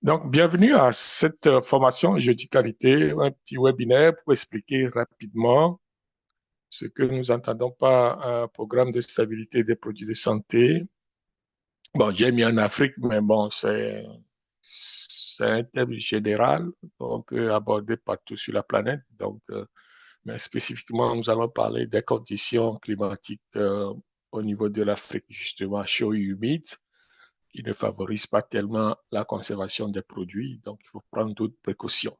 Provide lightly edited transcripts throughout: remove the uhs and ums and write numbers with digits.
Donc, bienvenue à cette formation Jeudi Qualité, un petit webinaire pour expliquer rapidement ce que nous entendons par un programme de stabilité des produits de santé. Bon, j'ai mis en Afrique, mais bon, c'est un thème général qu'on peut aborder partout sur la planète. Donc, mais spécifiquement, nous allons parler des conditions climatiques au niveau de l'Afrique, justement, chaud et humide, qui ne favorisent pas tellement la conservation des produits. Donc, il faut prendre d'autres précautions.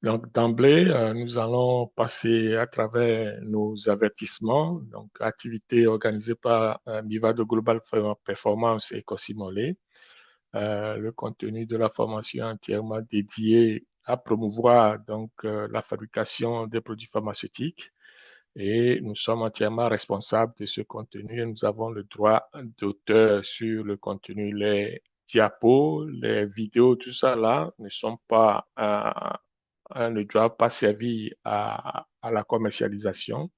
Donc, d'emblée, nous allons passer à travers nos avertissements. Donc, activité organisée par Mivado Global Performance et Cosimolé. Le contenu de la formation est entièrement dédié à promouvoir donc la fabrication des produits pharmaceutiques et nous sommes entièrement responsables de ce contenu et nous avons le droit d'auteur sur le contenu. Les diapos, les vidéos, tout ça là ne sont pas ne doivent pas servir à la commercialisation.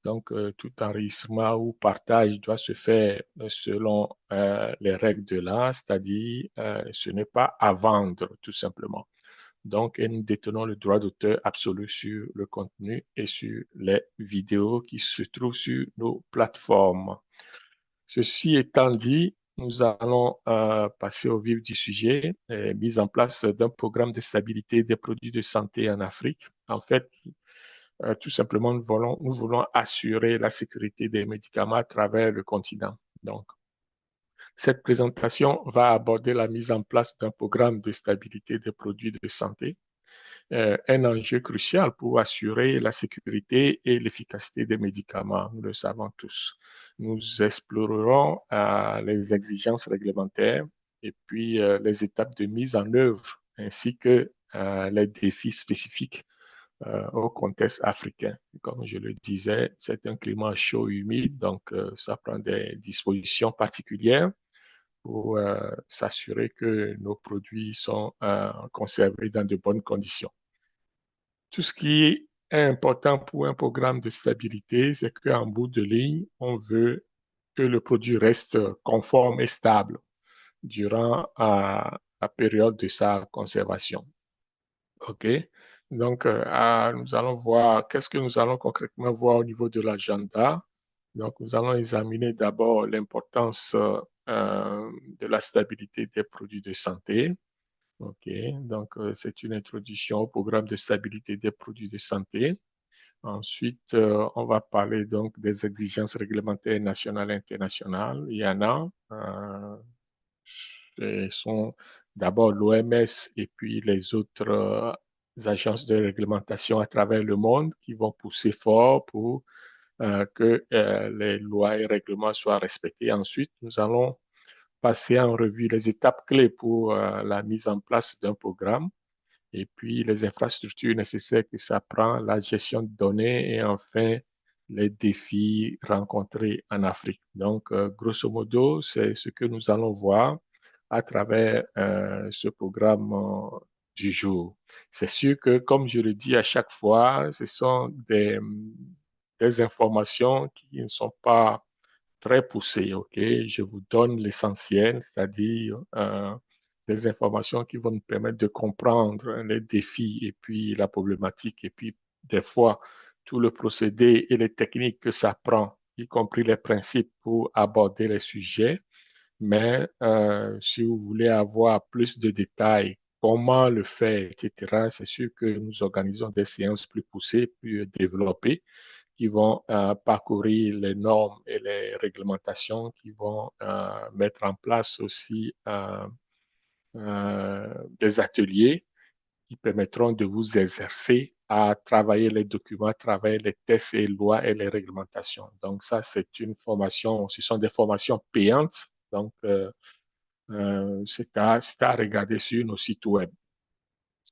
Donc, tout enregistrement ou partage doit se faire selon les règles de l'art, c'est-à-dire ce n'est pas à vendre, tout simplement. Donc, et nous détenons le droit d'auteur absolu sur le contenu et sur les vidéos qui se trouvent sur nos plateformes. Ceci étant dit, nous allons passer au vif du sujet, mise en place d'un programme de stabilité des produits de santé en Afrique. En fait, tout simplement, nous voulons assurer la sécurité des médicaments à travers le continent. Donc, cette présentation va aborder la mise en place d'un programme de stabilité des produits de santé, un enjeu crucial pour assurer la sécurité et l'efficacité des médicaments, nous le savons tous. Nous explorerons les exigences réglementaires et puis les étapes de mise en œuvre ainsi que les défis spécifiques au contexte africain. Comme je le disais, c'est un climat chaud et humide, donc ça prend des dispositions particulières pour s'assurer que nos produits sont conservés dans de bonnes conditions. Tout ce qui est important pour un programme de stabilité, c'est qu'en bout de ligne, on veut que le produit reste conforme et stable durant la période de sa conservation. OK? Donc, nous allons voir, qu'est-ce que nous allons concrètement voir au niveau de l'agenda? Donc, nous allons examiner d'abord l'importance de la stabilité des produits de santé. OK, donc c'est une introduction au programme de stabilité des produits de santé. Ensuite, on va parler donc des exigences réglementaires nationales et internationales. Il y en a. Ce sont d'abord l'OMS et puis les autres agences de réglementation à travers le monde qui vont pousser fort pour que les lois et règlements soient respectés. Ensuite, nous allons passer en revue les étapes clés pour la mise en place d'un programme et puis les infrastructures nécessaires que ça prend, la gestion de données et enfin les défis rencontrés en Afrique. Donc, grosso modo, c'est ce que nous allons voir à travers ce programme du jour. C'est sûr que, comme je le dis à chaque fois, ce sont des informations qui ne sont pas très poussées, OK? Je vous donne l'essentiel, c'est-à-dire des informations qui vont nous permettre de comprendre les défis et puis la problématique et puis des fois tout le procédé et les techniques que ça prend, y compris les principes pour aborder les sujets. Mais si vous voulez avoir plus de détails, comment le faire, etc., c'est sûr que nous organisons des séances plus poussées, plus développées qui vont parcourir les normes et les réglementations, qui vont mettre en place aussi des ateliers qui permettront de vous exercer à travailler les documents, à travailler les tests et lois et les réglementations. Donc ça, c'est une formation, ce sont des formations payantes. Donc, c'est à regarder sur nos sites web,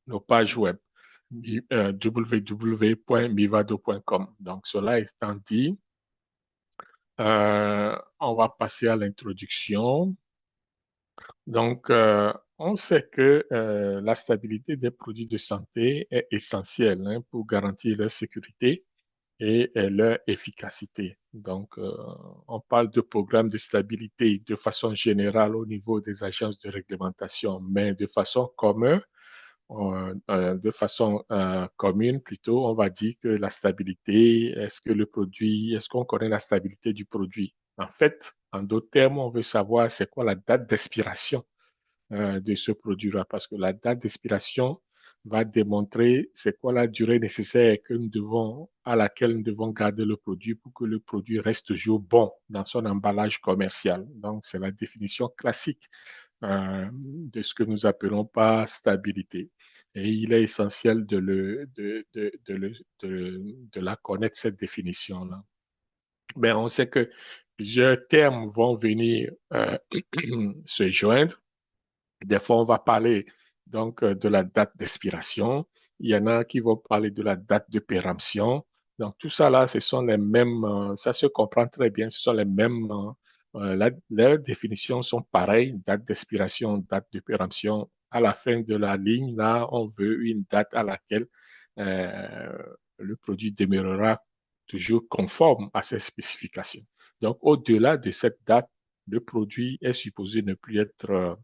nos pages web, www.mivado.com. Donc, cela étant dit, on va passer à l'introduction. Donc, on sait que la stabilité des produits de santé est essentielle pour garantir leur sécurité et leur efficacité. Donc, on parle de programme de stabilité de façon générale au niveau des agences de réglementation, mais de façon commune plutôt, on va dire que la stabilité, est-ce qu'on connaît la stabilité du produit? En fait, en d'autres termes, on veut savoir c'est quoi la date d'expiration de ce produit-là, parce que la date d'expiration va démontrer c'est quoi la durée nécessaire à laquelle nous devons garder le produit pour que le produit reste toujours bon dans son emballage commercial. Donc, c'est la définition classique de ce que nous appelons par stabilité. Et il est essentiel de la connaître, cette définition-là. Mais on sait que plusieurs termes vont venir se joindre. Des fois, on va parler donc de la date d'expiration. Il y en a qui vont parler de la date de péremption. Donc, tout ça là, ce sont les mêmes, ça se comprend très bien, ce sont les mêmes, leurs définitions sont pareilles, date d'expiration, date de péremption. À la fin de la ligne, là, on veut une date à laquelle euh, le produit demeurera toujours conforme à ces spécifications. Donc, au-delà de cette date, le produit est supposé ne plus être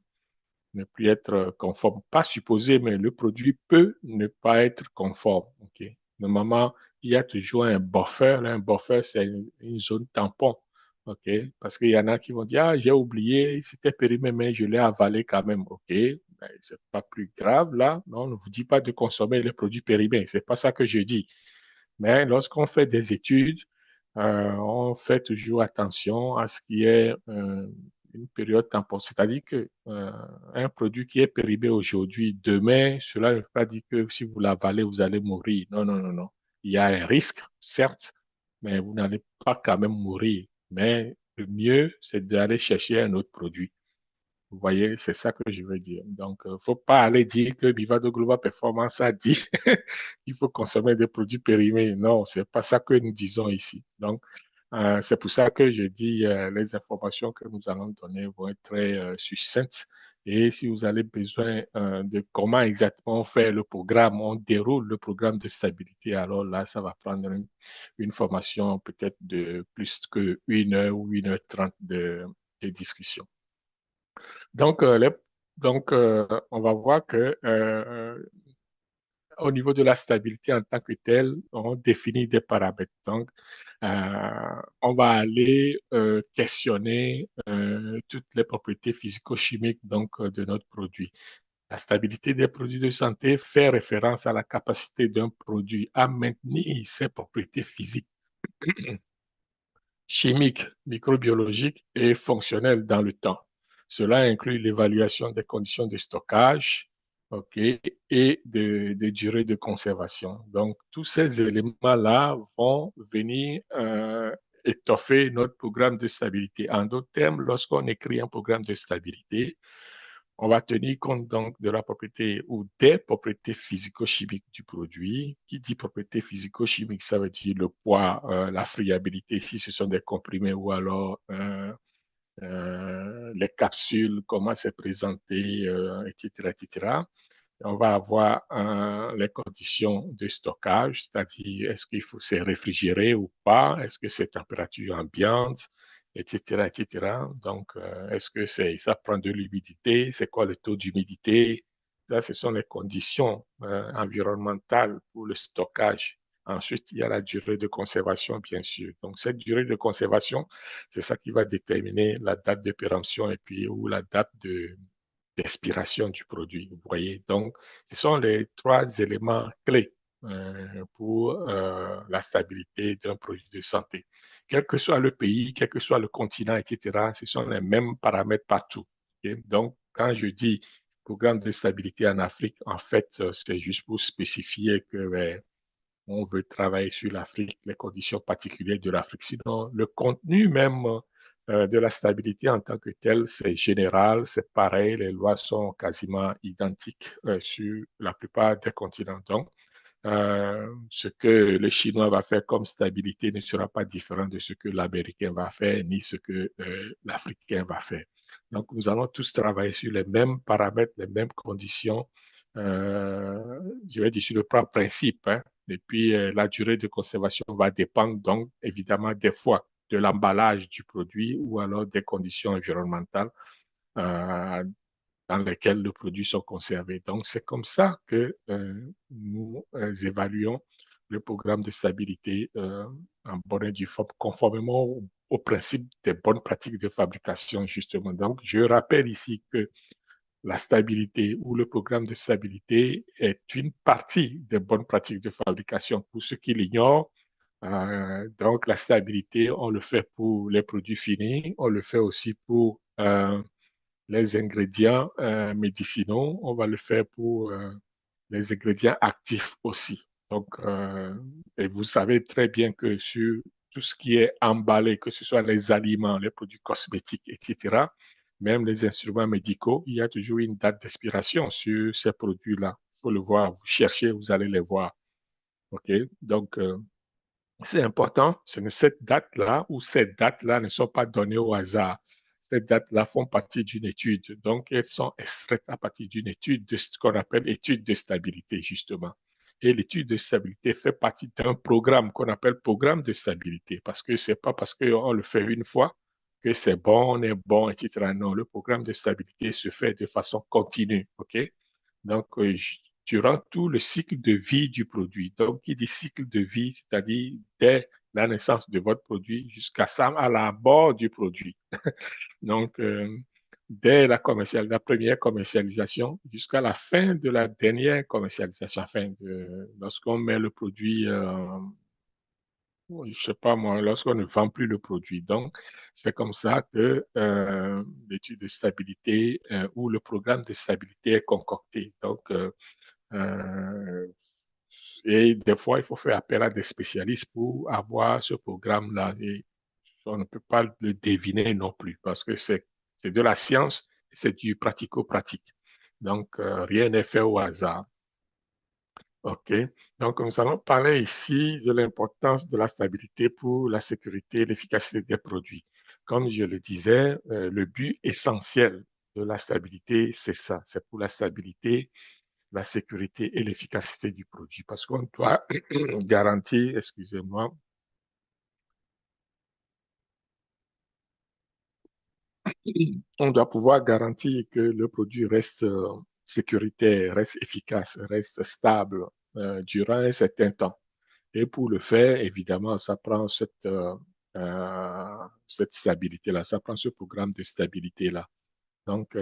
conforme. Pas supposé, mais le produit peut ne pas être conforme. Okay? Normalement, il y a toujours un buffer. Là, un buffer, c'est une zone tampon. OK? Parce qu'il y en a qui vont dire, ah, j'ai oublié, c'était périmé, mais je l'ai avalé quand même. OK? Ben, c'est pas plus grave là. Non, on ne vous dit pas de consommer les produits périmés. C'est pas ça que je dis. Mais lorsqu'on fait des études, on fait toujours attention à ce qui est une période tampon. C'est-à-dire que un produit qui est périmé aujourd'hui, demain, cela ne veut pas dire que si vous l'avalez, vous allez mourir. Non, non, non, non. Il y a un risque, certes, mais vous n'allez pas quand même mourir. Mais le mieux, c'est d'aller chercher un autre produit. Vous voyez, c'est ça que je veux dire. Donc, il ne faut pas aller dire que Bivado Global Performance a dit qu'il faut consommer des produits périmés. Non, c'est pas ça que nous disons ici. Donc, c'est pour ça que je dis les informations que nous allons donner vont être très succinctes. Et si vous avez besoin de comment exactement on fait le programme, on déroule le programme de stabilité, alors là, ça va prendre une formation peut-être de plus qu'une heure ou 1 heure 30 de discussion. Donc, on va voir que au niveau de la stabilité en tant que telle, on définit des paramètres. Donc, on va aller questionner toutes les propriétés physico-chimiques de notre produit. La stabilité des produits de santé fait référence à la capacité d'un produit à maintenir ses propriétés physiques, chimiques, microbiologiques et fonctionnelles dans le temps. Cela inclut l'évaluation des conditions de stockage, OK, et de durée de conservation. Donc, tous ces éléments-là vont venir étoffer notre programme de stabilité. En d'autres termes, lorsqu'on écrit un programme de stabilité, on va tenir compte donc de la propriété ou des propriétés physico-chimiques du produit. Qui dit propriété physico-chimique, ça veut dire le poids, la friabilité, si ce sont des comprimés ou alors les capsules, comment c'est présenté, etc., etc. On va avoir les conditions de stockage, c'est-à-dire est-ce qu'il faut se réfrigérer ou pas, est-ce que c'est température ambiante, etc., etc. Donc, est-ce que ça prend de l'humidité, c'est quoi le taux d'humidité? Là, ce sont les conditions environnementales pour le stockage. Ensuite, il y a la durée de conservation, bien sûr. Donc, cette durée de conservation, c'est ça qui va déterminer la date de péremption et puis ou la date d'expiration du produit. Vous voyez, donc, ce sont les 3 éléments clés pour la stabilité d'un produit de santé. Quel que soit le pays, quel que soit le continent, etc., ce sont les mêmes paramètres partout. Okay? Donc, quand je dis programme de stabilité en Afrique, en fait, c'est juste pour spécifier que on veut travailler sur l'Afrique, les conditions particulières de l'Afrique. Sinon, le contenu même de la stabilité en tant que tel, c'est général, c'est pareil, les lois sont quasiment identiques sur la plupart des continents. Donc, ce que le Chinois va faire comme stabilité ne sera pas différent de ce que l'Américain va faire, ni ce que l'Africain va faire. Donc, nous allons tous travailler sur les mêmes paramètres, les mêmes conditions, je vais dire sur le plan principe, hein, Et puis, la durée de conservation va dépendre donc évidemment des fois de l'emballage du produit ou alors des conditions environnementales euh, dans lesquelles le produit sont conservés. Donc, c'est comme ça que nous évaluons le programme de stabilité en bonne et due forme, conformément au principe des bonnes pratiques de fabrication, justement. Donc, je rappelle ici que la stabilité ou le programme de stabilité est une partie des bonnes pratiques de fabrication. Pour ceux qui l'ignorent, donc la stabilité, on le fait pour les produits finis, on le fait aussi pour les ingrédients médicinaux, on va le faire pour les ingrédients actifs aussi. Donc, et vous savez très bien que sur tout ce qui est emballé, que ce soit les aliments, les produits cosmétiques, etc., même les instruments médicaux, il y a toujours une date d'expiration sur ces produits-là. Il faut le voir, vous cherchez, vous allez les voir. OK? Donc, c'est important, cette date-là ou ces dates-là ne sont pas données au hasard. Ces dates-là font partie d'une étude. Donc, elles sont extraites à partir d'une étude de ce qu'on appelle étude de stabilité, justement. Et l'étude de stabilité fait partie d'un programme qu'on appelle programme de stabilité, parce que c'est pas parce qu'on le fait une fois que c'est bon, on est bon, etc. Non, le programme de stabilité se fait de façon continue, OK? Donc, durant tout le cycle de vie du produit. Donc, qui dit cycle de vie, c'est-à-dire dès la naissance de votre produit jusqu'à ça, à la mort du produit. Donc, dès la première commercialisation jusqu'à la fin de la dernière commercialisation, enfin, lorsqu'on met le produit, je sais pas moi, lorsqu'on ne vend plus le produit. Donc, c'est comme ça que l'étude de stabilité ou le programme de stabilité est concocté. Donc, euh, et des fois, il faut faire appel à des spécialistes pour avoir ce programme-là. Et on ne peut pas le deviner non plus parce que c'est de la science, c'est du pratico-pratique. Donc, rien n'est fait au hasard. OK. Donc, nous allons parler ici de l'importance de la stabilité pour la sécurité et l'efficacité des produits. Comme je le disais, le but essentiel de la stabilité, c'est ça. C'est pour la stabilité, la sécurité et l'efficacité du produit. Parce qu'on doit garantir, excusez-moi, on doit pouvoir garantir que le produit reste sécuritaire, reste efficace, reste stable durant un certain temps. Et pour le faire, évidemment, ça prend cette stabilité-là, ça prend ce programme de stabilité-là. Donc,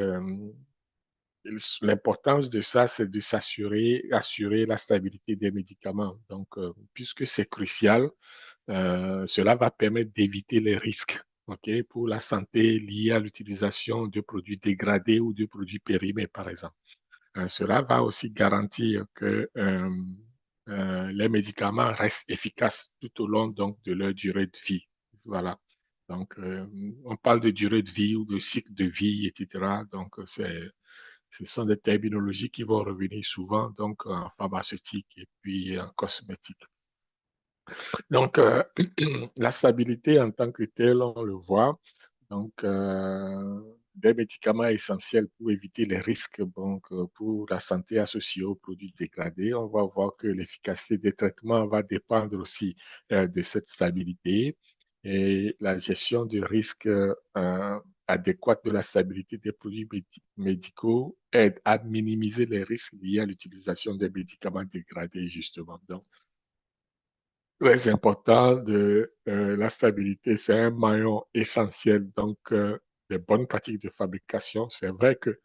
l'importance de ça, c'est de assurer la stabilité des médicaments. Donc, puisque c'est crucial, cela va permettre d'éviter les risques, OK, pour la santé liés à l'utilisation de produits dégradés ou de produits périmés, par exemple. Cela va aussi garantir que les médicaments restent efficaces tout au long donc, de leur durée de vie. Voilà. Donc, on parle de durée de vie ou de cycle de vie, etc. Donc, ce sont des terminologies qui vont revenir souvent donc, en pharmaceutique et puis en cosmétique. Donc, la stabilité en tant que telle, on le voit. Donc, des médicaments essentiels pour éviter les risques donc, pour la santé associée aux produits dégradés. On va voir que l'efficacité des traitements va dépendre aussi de cette stabilité et la gestion du risque adéquate de la stabilité des produits médicaux aide à minimiser les risques liés à l'utilisation des médicaments dégradés, justement. Donc, très important de la stabilité. C'est un maillon essentiel donc des bonnes pratiques de fabrication. C'est vrai que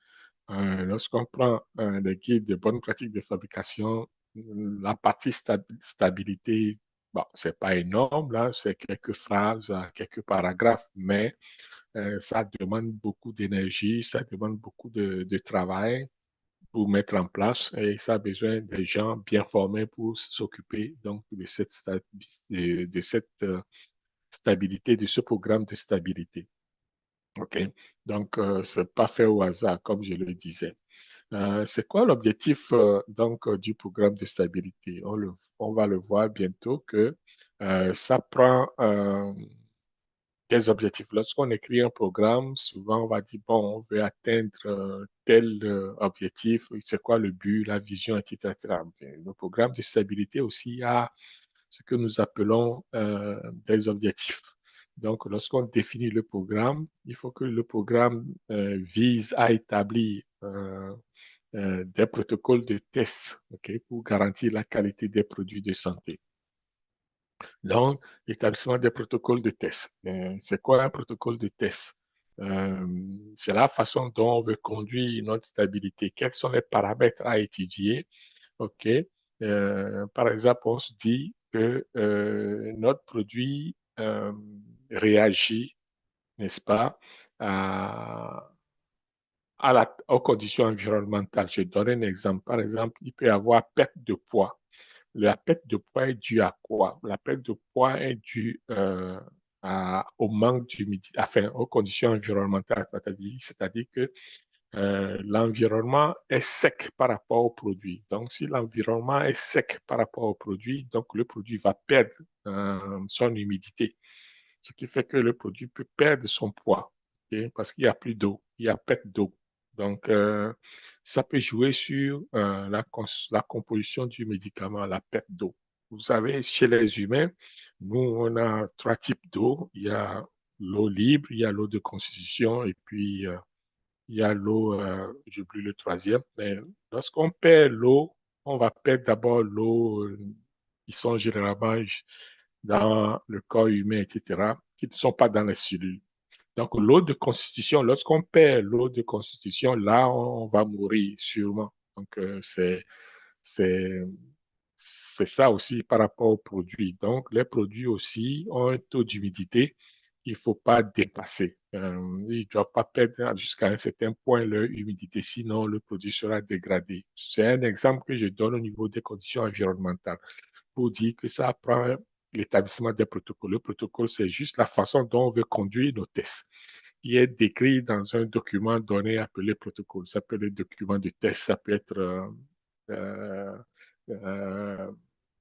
lorsqu'on prend les guides de bonnes pratiques de fabrication, la partie stabilité, bon, c'est pas énorme, là, c'est quelques phrases, quelques paragraphes, mais ça demande beaucoup d'énergie, ça demande beaucoup de travail pour mettre en place et ça a besoin de gens bien formés pour s'occuper donc de cette stabilité, de ce programme de stabilité. OK? Donc, c'est pas fait au hasard, comme je le disais. C'est quoi l'objectif donc du programme de stabilité? On va le voir bientôt que ça prend des objectifs. Lorsqu'on écrit un programme, souvent on va dire, bon, on veut atteindre tel objectif, c'est quoi le but, la vision, etc., etc. Le programme de stabilité aussi a ce que nous appelons des objectifs. Donc, lorsqu'on définit le programme, il faut que le programme vise à établir des protocoles de test, okay, pour garantir la qualité des produits de santé. Donc, l'établissement des protocoles de test. C'est quoi un protocole de test? C'est la façon dont on veut conduire notre stabilité. Quels sont les paramètres à étudier? OK. Par exemple, on se dit que notre produit réagit, n'est-ce pas, aux conditions environnementales. Je donne un exemple. Par exemple, il peut y avoir perte de poids. La perte de poids est due à quoi? La perte de poids est due au manque d'humidité, enfin, aux conditions environnementales, c'est-à-dire que l'environnement est sec par rapport au produit. Donc, si l'environnement est sec par rapport au produit, donc le produit va perdre son humidité, ce qui fait que le produit peut perdre son poids, okay? Parce qu'il n'y a plus d'eau, il y a perte d'eau. Donc, ça peut jouer sur la composition du médicament, la perte d'eau. Vous savez, chez les humains, nous, on a trois types d'eau. Il y a l'eau libre, il y a l'eau de constitution et puis il y a l'eau, j'oublie le troisième. Mais lorsqu'on perd l'eau, on va perdre d'abord l'eau qui sont généralement dans le corps humain, etc., qui ne sont pas dans les cellules. Donc, l'eau de constitution, lorsqu'on perd l'eau de constitution, là, on va mourir sûrement. Donc, c'est, c'est ça aussi par rapport aux produits. Donc, les produits aussi ont un taux d'humidité qu'il ne faut pas dépasser. Ils ne doivent pas perdre jusqu'à un certain point leur humidité, sinon le produit sera dégradé. C'est un exemple que je donne au niveau des conditions environnementales pour dire que ça prend l'établissement des protocoles. Le protocole, c'est juste la façon dont on veut conduire nos tests, qui est décrit dans un document donné appelé protocole. Ça peut être le document de test, ça peut être euh, euh,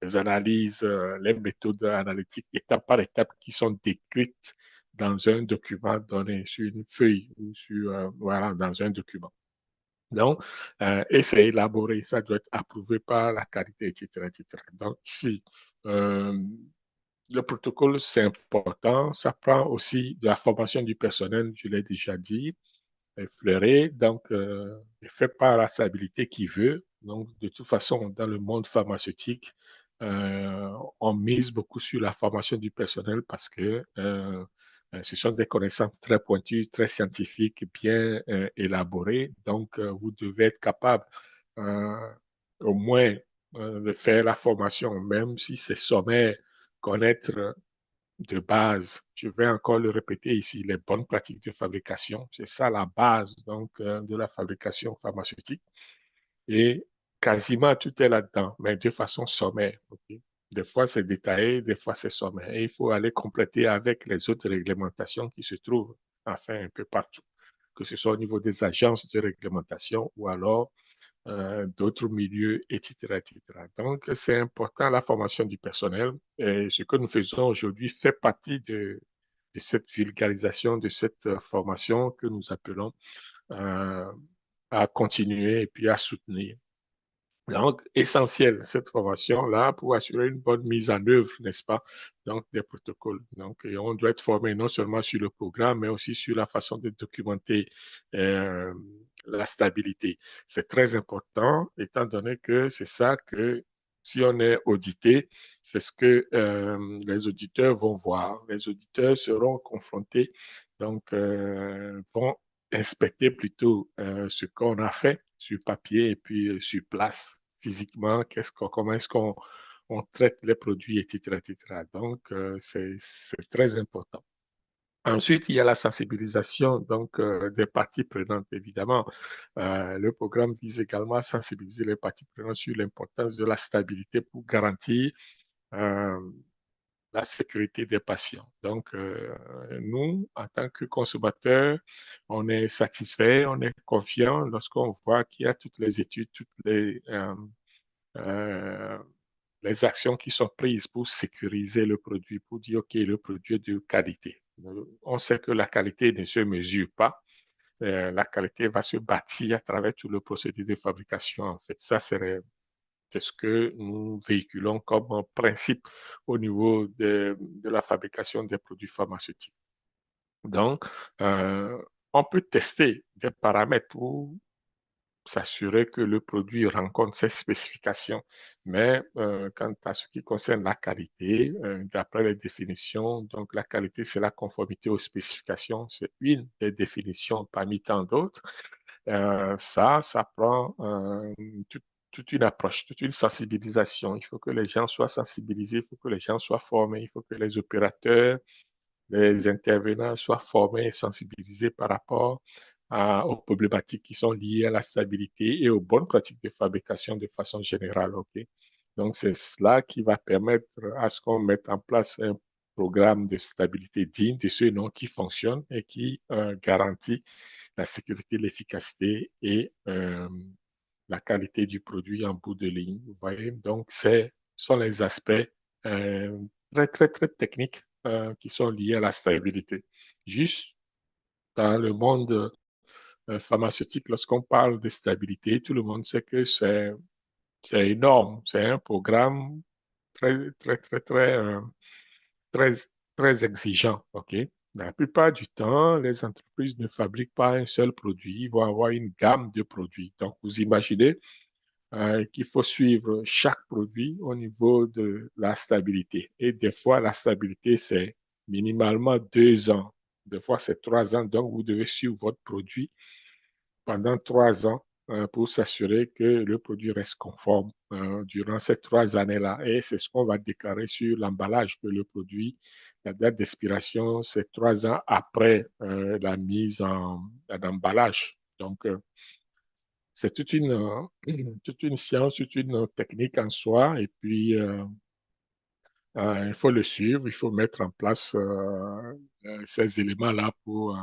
les analyses, les méthodes analytiques étape par étape qui sont décrites dans un document donné sur une feuille ou sur, voilà, dans un document. Donc, et c'est élaboré, ça doit être approuvé par la qualité, etc., etc. Donc, ici, euh, le protocole, c'est important. Ça prend aussi de la formation du personnel, je l'ai déjà dit, effleuré, donc fait par la stabilité qui veut. Donc, de toute façon, dans le monde pharmaceutique, on mise beaucoup sur la formation du personnel parce que ce sont des connaissances très pointues, très scientifiques, bien élaborées. Donc, vous devez être capable euh, au moins de faire la formation, même si c'est sommaire, connaître de base. Je vais encore le répéter ici, les bonnes pratiques de fabrication. C'est ça la base donc de la fabrication pharmaceutique. Et quasiment tout est là-dedans, mais de façon sommaire. Okay? Des fois, c'est détaillé, des fois, c'est sommaire. Et il faut aller compléter avec les autres réglementations qui se trouvent, enfin, un peu partout, que ce soit au niveau des agences de réglementation ou alors d'autres milieux, etc., etc. Donc, c'est important la formation du personnel. Et ce que nous faisons aujourd'hui fait partie de cette vulgarisation, de cette formation que nous appelons euh, à continuer et puis à soutenir. Donc, essentiel, cette formation-là, pour assurer une bonne mise en œuvre, n'est-ce pas, donc des protocoles. Donc, et on doit être formé non seulement sur le programme, mais aussi sur la façon de documenter euh, la stabilité. C'est très important, étant donné que c'est ça que, si on est audité, c'est ce que les auditeurs vont voir. Les auditeurs seront confrontés, donc, vont inspecter plutôt ce qu'on a fait sur papier et puis sur place, physiquement, comment est-ce qu'on on traite les produits, etc., etc. Donc, c'est très important. Ensuite, il y a la sensibilisation donc, des parties prenantes, évidemment. Le programme vise également à sensibiliser les parties prenantes sur l'importance de la stabilité pour garantir euh, la sécurité des patients. Donc, nous, en tant que consommateurs, on est satisfait, on est confiant lorsqu'on voit qu'il y a toutes les études, toutes euh, les actions qui sont prises pour sécuriser le produit, pour dire, OK, le produit est de qualité. On sait que la qualité ne se mesure pas. La qualité va se bâtir à travers tout le procédé de fabrication. En fait, ça, c'est ce que nous véhiculons comme un principe au niveau de la fabrication des produits pharmaceutiques. Donc, on peut tester des paramètres pour s'assurer que le produit rencontre ses spécifications. Mais quant à ce qui concerne la qualité, d'après les définitions, donc la qualité, c'est la conformité aux spécifications. C'est une des définitions parmi tant d'autres. Ça prend toute une approche, toute une sensibilisation. Il faut que les gens soient sensibilisés, il faut que les gens soient formés, il faut que les opérateurs, les intervenants soient formés et sensibilisés par rapport aux problématiques qui sont liées à la stabilité et aux bonnes pratiques de fabrication de façon générale. OK? Donc, c'est cela qui va permettre à ce qu'on mette en place un programme de stabilité digne de ce nom qui fonctionne et qui garantit la sécurité, l'efficacité et la qualité du produit en bout de ligne. Vous voyez, donc, ce sont les aspects euh, très, très, très techniques qui sont liés à la stabilité. Juste dans le monde pharmaceutique, lorsqu'on parle de stabilité, tout le monde sait que c'est énorme. C'est un programme très, très, très, très, très, très exigeant. OK? La plupart du temps, les entreprises ne fabriquent pas un seul produit, ils vont avoir une gamme de produits. Donc, vous imaginez qu'il faut suivre chaque produit au niveau de la stabilité. Et des fois, la stabilité, c'est minimalement 2 ans. Des fois, c'est 3 ans. Donc, vous devez suivre votre produit pendant 3 ans pour s'assurer que le produit reste conforme durant ces 3 années-là. Et c'est ce qu'on va déclarer sur l'emballage que le produit, la date d'expiration, c'est 3 ans après la mise en emballage. Donc, c'est toute une science, toute une technique en soi. Et puis, il faut le suivre, il faut mettre en place ces éléments-là pour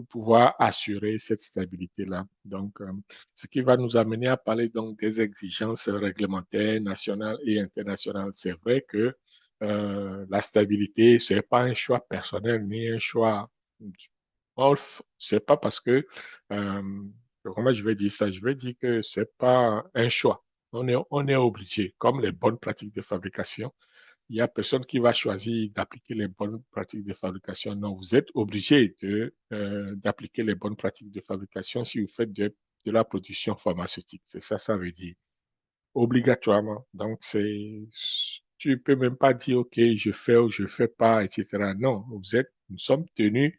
pouvoir assurer cette stabilité-là. Donc, ce qui va nous amener à parler donc des exigences réglementaires nationales et internationales. C'est vrai que la stabilité, c'est pas un choix personnel ni un choix. C'est pas parce que comment je vais dire ça? Je vais dire que c'est pas un choix. On est obligé, comme les bonnes pratiques de fabrication. Il n'y a personne qui va choisir d'appliquer les bonnes pratiques de fabrication. Non, vous êtes obligé d'appliquer les bonnes pratiques de fabrication si vous faites de la production pharmaceutique. C'est ça, ça veut dire. Obligatoirement. Donc, tu peux même pas dire, OK, je fais ou je fais pas, etc. Non, nous sommes tenus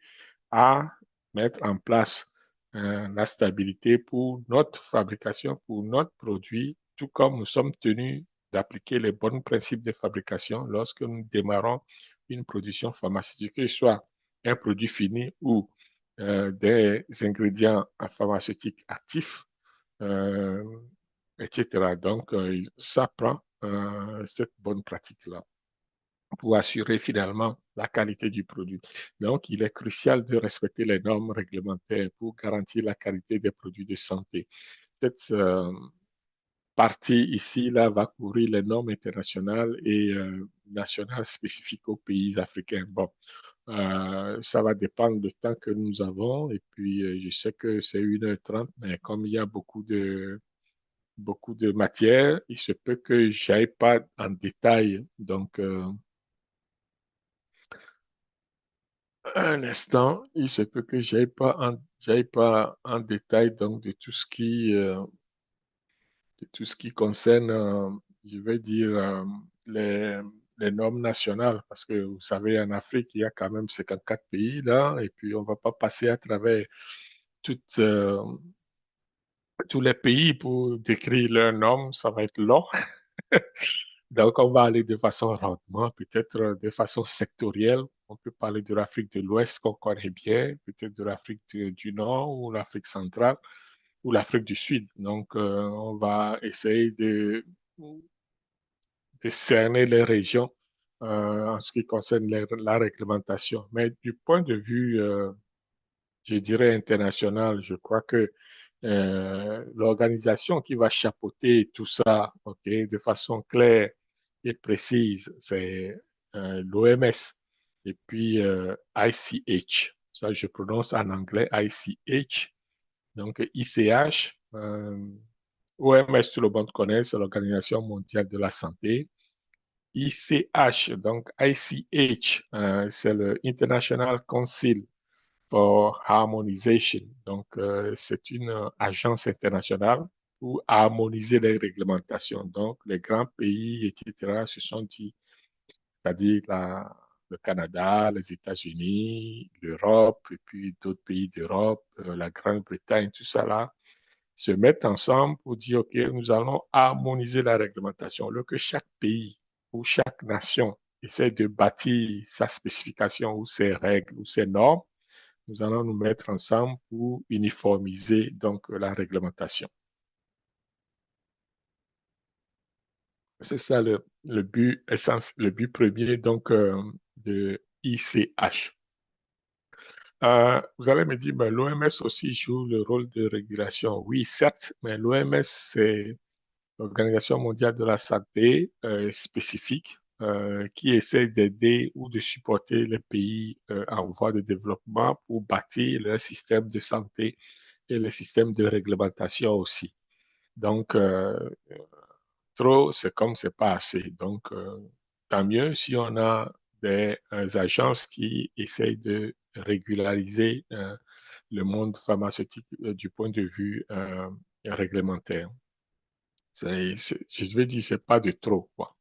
à mettre en place la stabilité pour notre fabrication, pour notre produit, tout comme nous sommes tenus d'appliquer les bons principes de fabrication lorsque nous démarrons une production pharmaceutique, que ce soit un produit fini ou des ingrédients pharmaceutiques actifs, euh, etc. Donc, ça prend cette bonne pratique-là pour assurer finalement la qualité du produit. Donc, il est crucial de respecter les normes réglementaires pour garantir la qualité des produits de santé. Cette partie ici, là, va couvrir les normes internationales et nationales spécifiques aux pays africains. Bon, ça va dépendre du temps que nous avons. Et puis, je sais que c'est 1h30, mais comme il y a beaucoup de matière, il se peut que j'aille pas en détail. Donc, un instant, il se peut que j'aille pas en détail donc de tout ce qui concerne, je vais dire, les, les normes nationales, parce que vous savez, en Afrique, il y a quand même 54 pays là, et puis on va pas passer à travers toutes, tous les pays pour décrire leurs normes, ça va être long. Donc, on va aller de façon rondement, peut-être de façon sectorielle. On peut parler de l'Afrique de l'Ouest qu'on connaît bien, peut-être de l'Afrique du Nord ou l'Afrique centrale ou l'Afrique du Sud. Donc, on va essayer de cerner les régions en ce qui concerne la réglementation. Mais du point de vue, je dirais, international, je crois que l'organisation qui va chapeauter tout ça, ok, de façon claire et précise, c'est l'OMS. et puis ICH. Ça, je prononce en anglais ICH. Donc, ICH, OMS, tout le monde connaît, c'est l'Organisation mondiale de la santé. ICH, donc ICH, c'est le International Council for Harmonization. Donc, c'est une agence internationale pour harmoniser les réglementations. Donc, les grands pays, etc., se sont dit, c'est-à-dire le Canada, les États-Unis, l'Europe, et puis d'autres pays d'Europe, la Grande-Bretagne, tout ça là, se mettent ensemble pour dire, OK, nous allons harmoniser la réglementation. Alors que chaque pays ou chaque nation essaie de bâtir sa spécification ou ses règles ou ses normes, nous allons nous mettre ensemble pour uniformiser donc la réglementation. C'est ça le but le but premier donc de ICH. Vous allez me dire, ben, l'OMS aussi joue le rôle de régulation. Oui, certes, mais l'OMS, c'est l'Organisation mondiale de la santé spécifique qui essaie d'aider ou de supporter les pays en voie de développement pour bâtir leur système de santé et le système de réglementation aussi. Donc, trop, c'est comme c'est pas assez. Donc, tant mieux si on a des agences qui essayent de régulariser le monde pharmaceutique du point de vue réglementaire. Je vais dire, c'est pas de trop, quoi.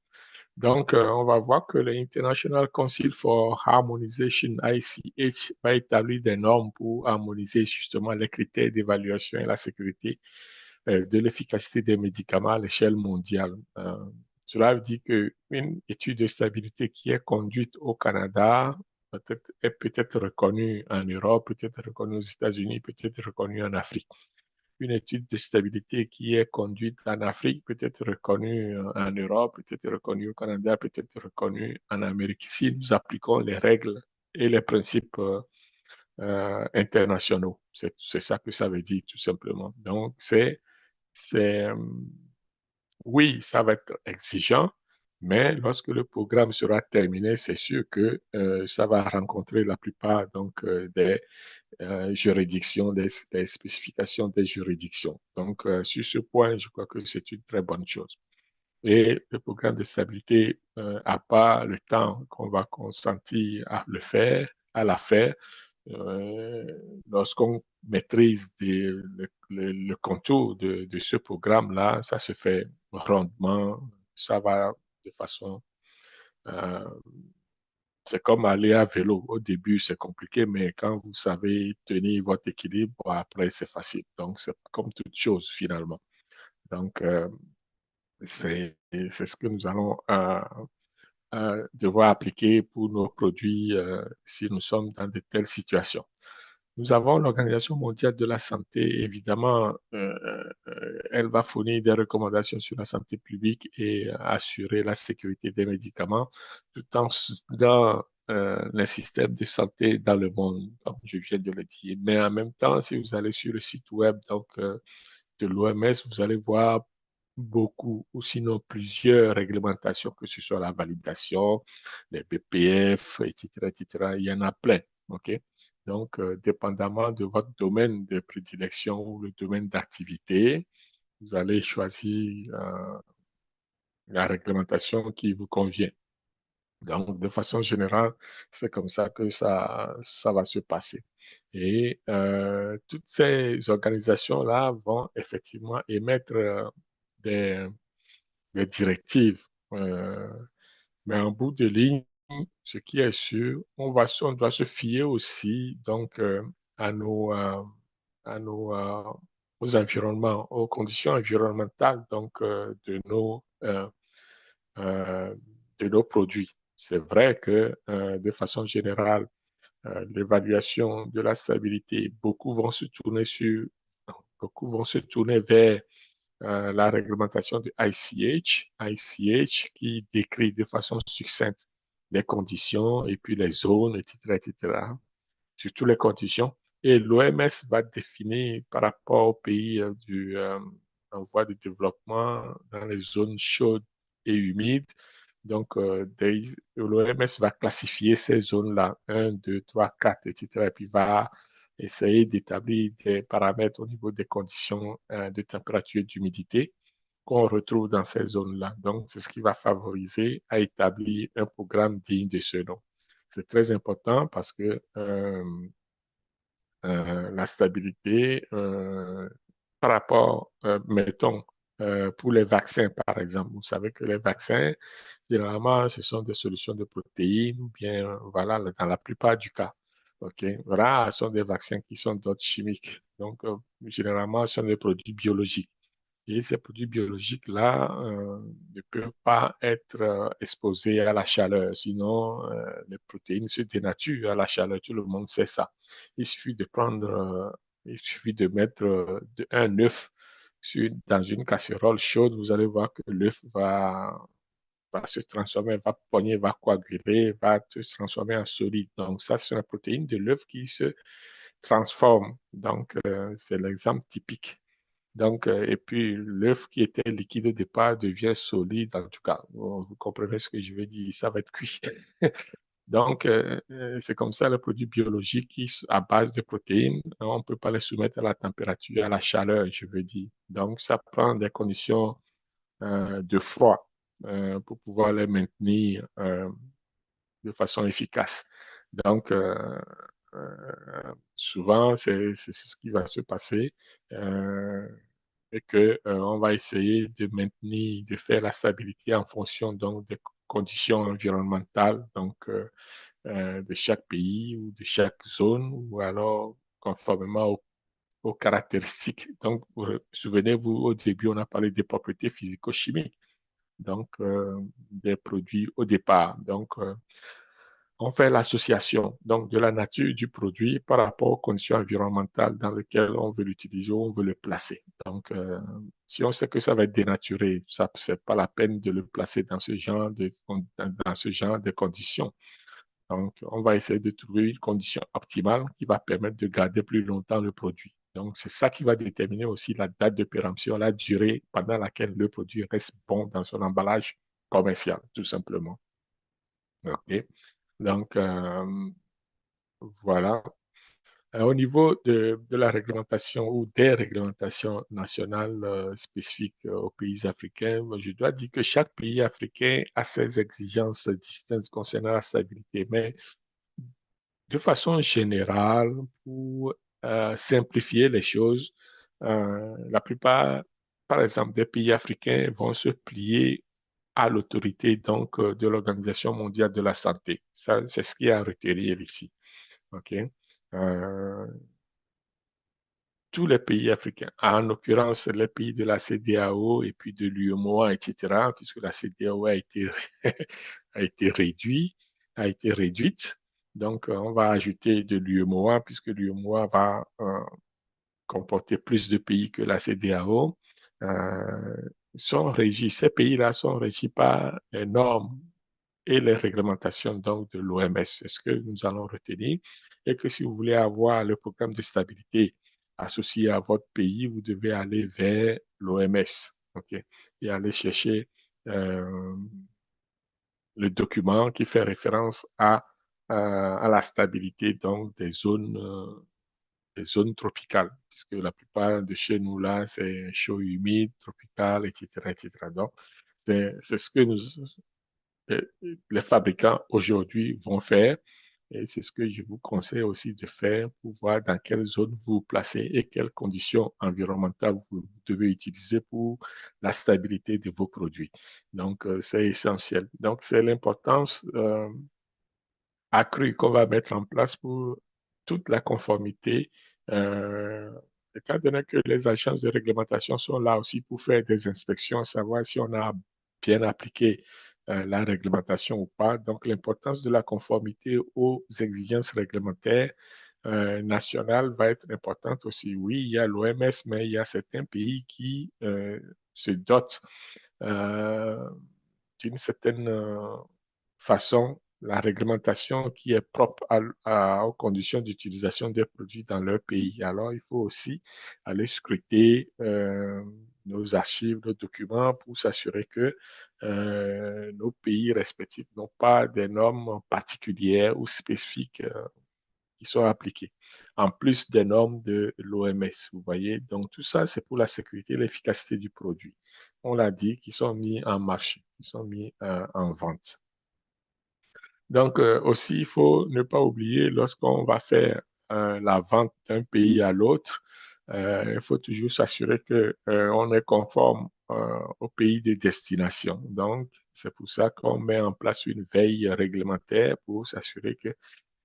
Donc, on va voir que l'International Council for Harmonization, ICH, va établir des normes pour harmoniser justement les critères d'évaluation et la sécurité de l'efficacité des médicaments à l'échelle mondiale. Cela veut dire qu'une étude de stabilité qui est conduite au Canada est peut-être reconnue en Europe, peut-être reconnue aux États-Unis, peut-être reconnue en Afrique. Une étude de stabilité qui est conduite en Afrique peut être reconnue en Europe, peut être reconnue au Canada, peut être reconnue en Amérique. Si nous appliquons les règles et les principes internationaux, c'est ça que ça veut dire tout simplement. Donc, c'est, oui, ça va être exigeant, mais lorsque le programme sera terminé, c'est sûr que ça va rencontrer la plupart donc, des juridictions, des spécifications des juridictions. Donc, sur ce point, je crois que c'est une très bonne chose. Et le programme de stabilité n'a pas le temps qu'on va consentir à le faire, à la faire. Euh, Lorsqu'on maîtrise le contour de ce programme-là, ça se fait rondement, ça va de façon euh, c'est comme aller à vélo. Au début, c'est compliqué, mais quand vous savez tenir votre équilibre, bon, après, c'est facile. Donc, c'est comme toute chose, finalement. Donc, c'est ce que nous allons devoir appliquer pour nos produits si nous sommes dans de telles situations. Nous avons l'Organisation mondiale de la santé, évidemment, elle va fournir des recommandations sur la santé publique et assurer la sécurité des médicaments tout en dans les systèmes de santé dans le monde, comme je viens de le dire. Mais en même temps, si vous allez sur le site web donc, de l'OMS, vous allez voir beaucoup, ou sinon plusieurs réglementations, que ce soit la validation, les BPF, etc., etc. Il y en a plein. OK? Donc, dépendamment de votre domaine de prédilection ou le domaine d'activité, vous allez choisir la réglementation qui vous convient. Donc, de façon générale, c'est comme ça que ça va se passer. Et toutes ces organisations-là vont effectivement émettre des, des directives. Mais en bout de ligne, ce qui est sûr, on doit se fier aussi donc à à nos aux environnements, aux conditions environnementales donc euh, de nos produits. C'est vrai que de façon générale, l'évaluation de la stabilité, beaucoup vont se tourner vers la réglementation de ICH qui décrit de façon succincte les conditions et puis les zones, etc., etc., sur toutes les conditions. Et l'OMS va définir par rapport aux pays en voie de développement dans les zones chaudes et humides, Donc, l'OMS va classifier ces zones-là, 1, 2, 3, 4, etc. Et puis va essayer d'établir des paramètres au niveau des conditions de température et d'humidité qu'on retrouve dans ces zones-là. Donc, c'est ce qui va favoriser à établir un programme digne de ce nom. C'est très important parce que la stabilité par rapport, mettons, pour les vaccins, par exemple. Vous savez que les vaccins, généralement, ce sont des solutions de protéines ou bien, voilà, dans la plupart du cas. OK. Voilà, ce sont des vaccins qui sont d'ordre chimique. Donc, généralement, ce sont des produits biologiques. Et ces produits biologiques-là ne peuvent pas être exposés à la chaleur, sinon les protéines se dénaturent à la chaleur, tout le monde sait ça. Il suffit de prendre, il suffit de mettre un œuf dans une casserole chaude, vous allez voir que l'œuf va se transformer, va pogner, va coaguler, va se transformer en solide. Donc ça, c'est la protéine de l'œuf qui se transforme. Donc c'est l'exemple typique. Donc, et puis l'œuf qui était liquide au départ devient solide, en tout cas. Vous comprenez ce que je veux dire, ça va être cuit. Donc, c'est comme ça, les produits biologiques à base de protéines, on ne peut pas les soumettre à la température, à la chaleur, je veux dire. Donc, ça prend des conditions de froid pour pouvoir les maintenir de façon efficace. Donc, souvent, c'est ce qui va se passer. Et que on va essayer de maintenir, de faire la stabilité en fonction donc des conditions environnementales donc de chaque pays ou de chaque zone ou alors conformément aux caractéristiques. Donc, souvenez-vous, au début, on a parlé des propriétés physico-chimiques, donc des produits au départ. Donc, on fait l'association donc de la nature du produit par rapport aux conditions environnementales dans lesquelles on veut l'utiliser ou on veut le placer. Donc, si on sait que ça va être dénaturé, ça c'est pas la peine de le placer dans ce genre de conditions. Donc, on va essayer de trouver une condition optimale qui va permettre de garder plus longtemps le produit. Donc, c'est ça qui va déterminer aussi la date de péremption, la durée pendant laquelle le produit reste bon dans son emballage commercial, tout simplement. OK. Donc, voilà. Au niveau de la réglementation ou des réglementations nationales spécifiques aux pays africains, je dois dire que chaque pays africain a ses exigences distinctes concernant la stabilité, mais de façon générale, pour simplifier les choses, la plupart, par exemple, des pays africains vont se plier à l'autorité donc de l'Organisation mondiale de la santé. Ça, c'est ce qui est à retenir ici. OK? Euh, tous les pays africains, en l'occurrence les pays de la CEDEAO et puis de l'UEMOA, etc., puisque la CEDEAO a été, a été réduite. Donc, on va ajouter de l'UEMOA, puisque l'UEMOA va comporter plus de pays que la CEDEAO. Euh, ces pays-là sont régis par les normes et les réglementations donc de l'OMS. C'est ce que nous allons retenir. Et que si vous voulez avoir le programme de stabilité associé à votre pays, vous devez aller vers l'OMS, OK? Et aller chercher euh, le document qui fait référence à la stabilité donc des zones tropicales, puisque la plupart de chez nous là, c'est chaud, humide, tropical, etc., etc. Donc, c'est ce que les fabricants aujourd'hui vont faire. Et c'est ce que je vous conseille aussi de faire pour voir dans quelle zone vous vous placez et quelles conditions environnementales vous devez utiliser pour la stabilité de vos produits. Donc, c'est essentiel. Donc, c'est l'importance accrue qu'on va mettre en place pour toute la conformité. Euh, Étant donné que les agences de réglementation sont là aussi pour faire des inspections, savoir si on a bien appliqué la réglementation ou pas. Donc, l'importance de la conformité aux exigences réglementaires nationales va être importante aussi. Oui, il y a l'OMS, mais il y a certains pays qui se dotent euh, d'une certaine façon la réglementation qui est propre aux conditions d'utilisation des produits dans leur pays. Alors, il faut aussi aller scruter nos archives, nos documents pour s'assurer que nos pays respectifs n'ont pas des normes particulières ou spécifiques qui sont appliquées, en plus des normes de l'OMS, vous voyez. Donc, tout ça, c'est pour la sécurité et l'efficacité du produit. On l'a dit, qui sont mis en marché, qui sont mis en vente. Donc, aussi, il faut ne pas oublier, lorsqu'on va faire la vente d'un pays à l'autre, il faut toujours s'assurer que on est conforme au pays de destination. Donc, c'est pour ça qu'on met en place une veille réglementaire pour s'assurer que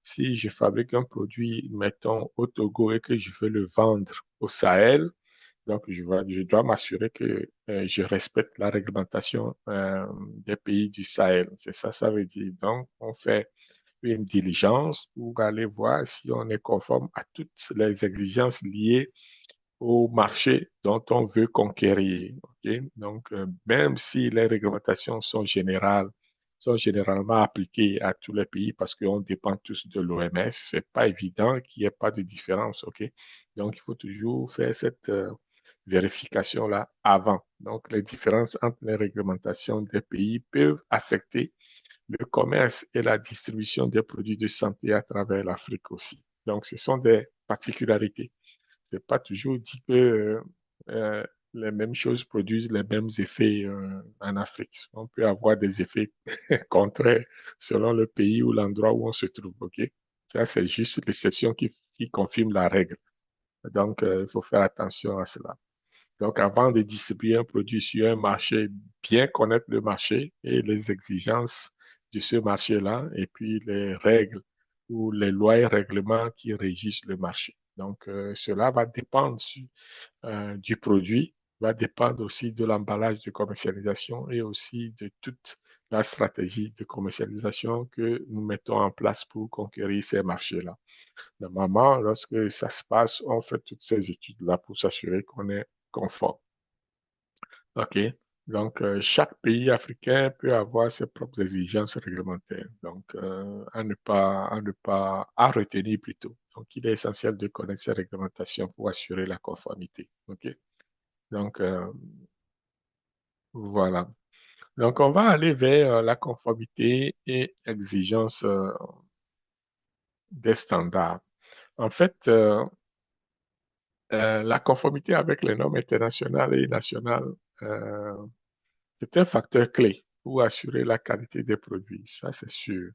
si je fabrique un produit, mettons, au Togo et que je veux le vendre au Sahel, donc je dois m'assurer que je respecte la réglementation des pays du Sahel. C'est ça, ça veut dire. Donc, on fait une diligence pour aller voir si on est conforme à toutes les exigences liées au marché dont on veut conquérir. Ok. Donc, même si les réglementations sont générales, sont généralement appliquées à tous les pays parce qu'on dépend tous de l'OMS, c'est pas évident qu'il n'y ait pas de différence. Ok. Donc, il faut toujours faire cette vérification-là avant. Donc, les différences entre les réglementations des pays peuvent affecter le commerce et la distribution des produits de santé à travers l'Afrique aussi. Donc, ce sont des particularités. C'est pas toujours dit que euh, les mêmes choses produisent les mêmes effets en Afrique. On peut avoir des effets contraires selon le pays ou l'endroit où on se trouve. Ok, ça c'est juste l'exception qui confirme la règle. Donc, il faut faire attention à cela. Donc, avant de distribuer un produit sur un marché, bien connaître le marché et les exigences de ce marché-là, et puis les règles ou les lois et règlements qui régissent le marché. Donc, cela va dépendre du produit, va dépendre aussi de l'emballage de commercialisation et aussi de toute la stratégie de commercialisation que nous mettons en place pour conquérir ces marchés-là. Normalement, lorsque ça se passe, on fait toutes ces études-là pour s'assurer qu'on est conforme. OK. Donc, chaque pays africain peut avoir ses propres exigences réglementaires. Donc, à retenir plutôt. Donc, il est essentiel de connaître ces réglementations pour assurer la conformité. OK. Donc, voilà. Donc, on va aller vers la conformité et exigence des standards. En fait, la conformité avec les normes internationales et nationales, euh, c'est un facteur clé pour assurer la qualité des produits, ça c'est sûr.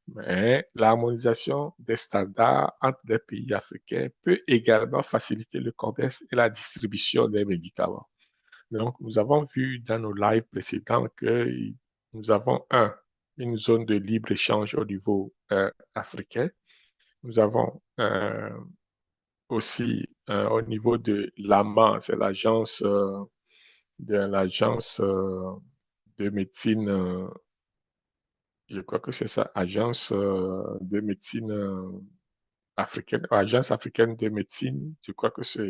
Mais l'harmonisation des standards entre les pays africains peut également faciliter le commerce et la distribution des médicaments. Donc, nous avons vu dans nos lives précédents que nous avons une zone de libre-échange au niveau africain. Nous avons aussi au niveau de l'AMA, c'est l'agence de médecine, je crois que c'est ça, agence de médecine africaine, agence africaine de médecine, je crois que ça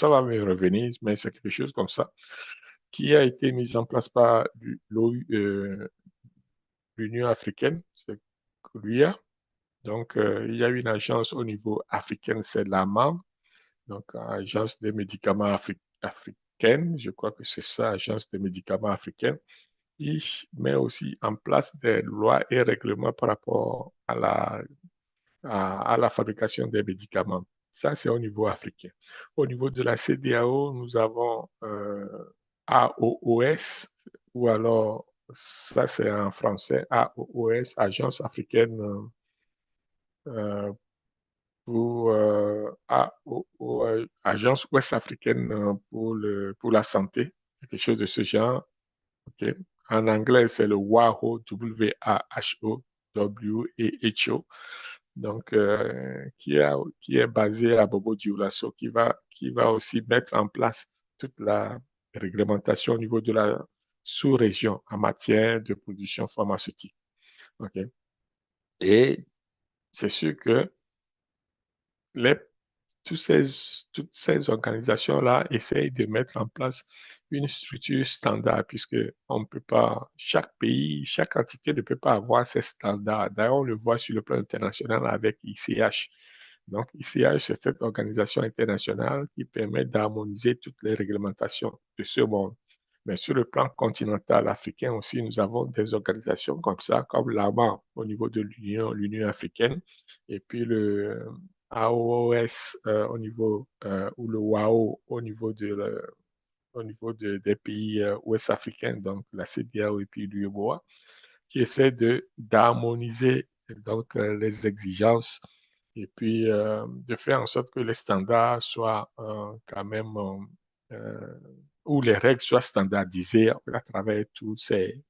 va me revenir, mais c'est quelque chose comme ça, qui a été mise en place par l'Union africaine, c'est l'UA. Donc, il y a une agence au niveau africain, c'est l'AMA, donc Agence des médicaments africaine, je crois que c'est ça, Agence des médicaments africaine. Il met aussi en place des lois et règlements par rapport à la fabrication des médicaments. Ça, c'est au niveau africain. Au niveau de la CEDEAO, nous avons AOOS, ou alors, ça c'est en français, AOOS, Agence africaine euh, Agence ouest africaine pour la santé, quelque chose de ce genre. OK. En anglais, c'est le WAHO, W-A-H-O, W-A-H-O, donc qui est basé à Bobo Dioulasso, qui va aussi mettre en place toute la réglementation au niveau de la sous-région en matière de production pharmaceutique. OK. Et c'est sûr que les toutes ces organisations-là essayent de mettre en place une structure standard, puisque on ne peut pas, chaque pays, chaque entité ne peut pas avoir ses standards. D'ailleurs, on le voit sur le plan international avec ICH. Donc, ICH, c'est cette organisation internationale qui permet d'harmoniser toutes les réglementations de ce monde. Mais sur le plan continental africain aussi, nous avons des organisations comme ça, comme l'AMA au niveau de l'Union africaine, et puis le AOS au niveau, ou le WAO au niveau des pays ouest africains, donc la CEDEAO et puis l'UEMOA, qui essaie d'harmoniser donc les exigences et puis de faire en sorte que les standards soient quand même euh, où les règles soient standardisées à travers tous ces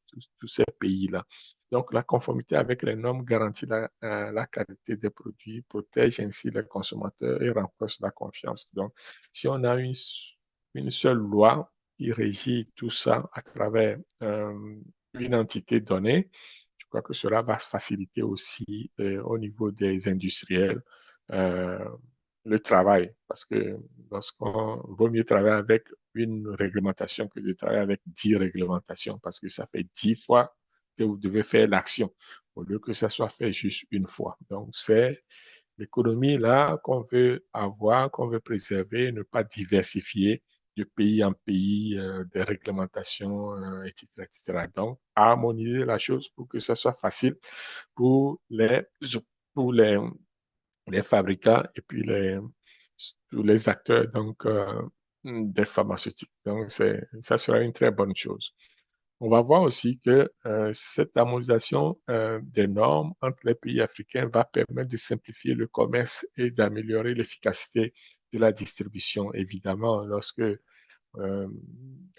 pays-là. Donc, la conformité avec les normes garantit la qualité des produits, protège ainsi les consommateurs et renforce la confiance. Donc, si on a une seule loi qui régit tout ça à travers une entité donnée, je crois que cela va faciliter aussi au niveau des industriels euh, le travail, parce que lorsqu'on vaut mieux travailler avec une réglementation que de travailler avec 10 réglementations, parce que ça fait 10 fois que vous devez faire l'action, au lieu que ça soit fait juste une fois. Donc, c'est l'économie là qu'on veut avoir, qu'on veut préserver, ne pas diversifier de pays en pays, des réglementations, etc., etc. Donc, harmoniser la chose pour que ça soit facile pour pour les fabricants et puis tous les acteurs donc, des pharmaceutiques. Donc, ça sera une très bonne chose. On va voir aussi que cette harmonisation des normes entre les pays africains va permettre de simplifier le commerce et d'améliorer l'efficacité de la distribution. Évidemment,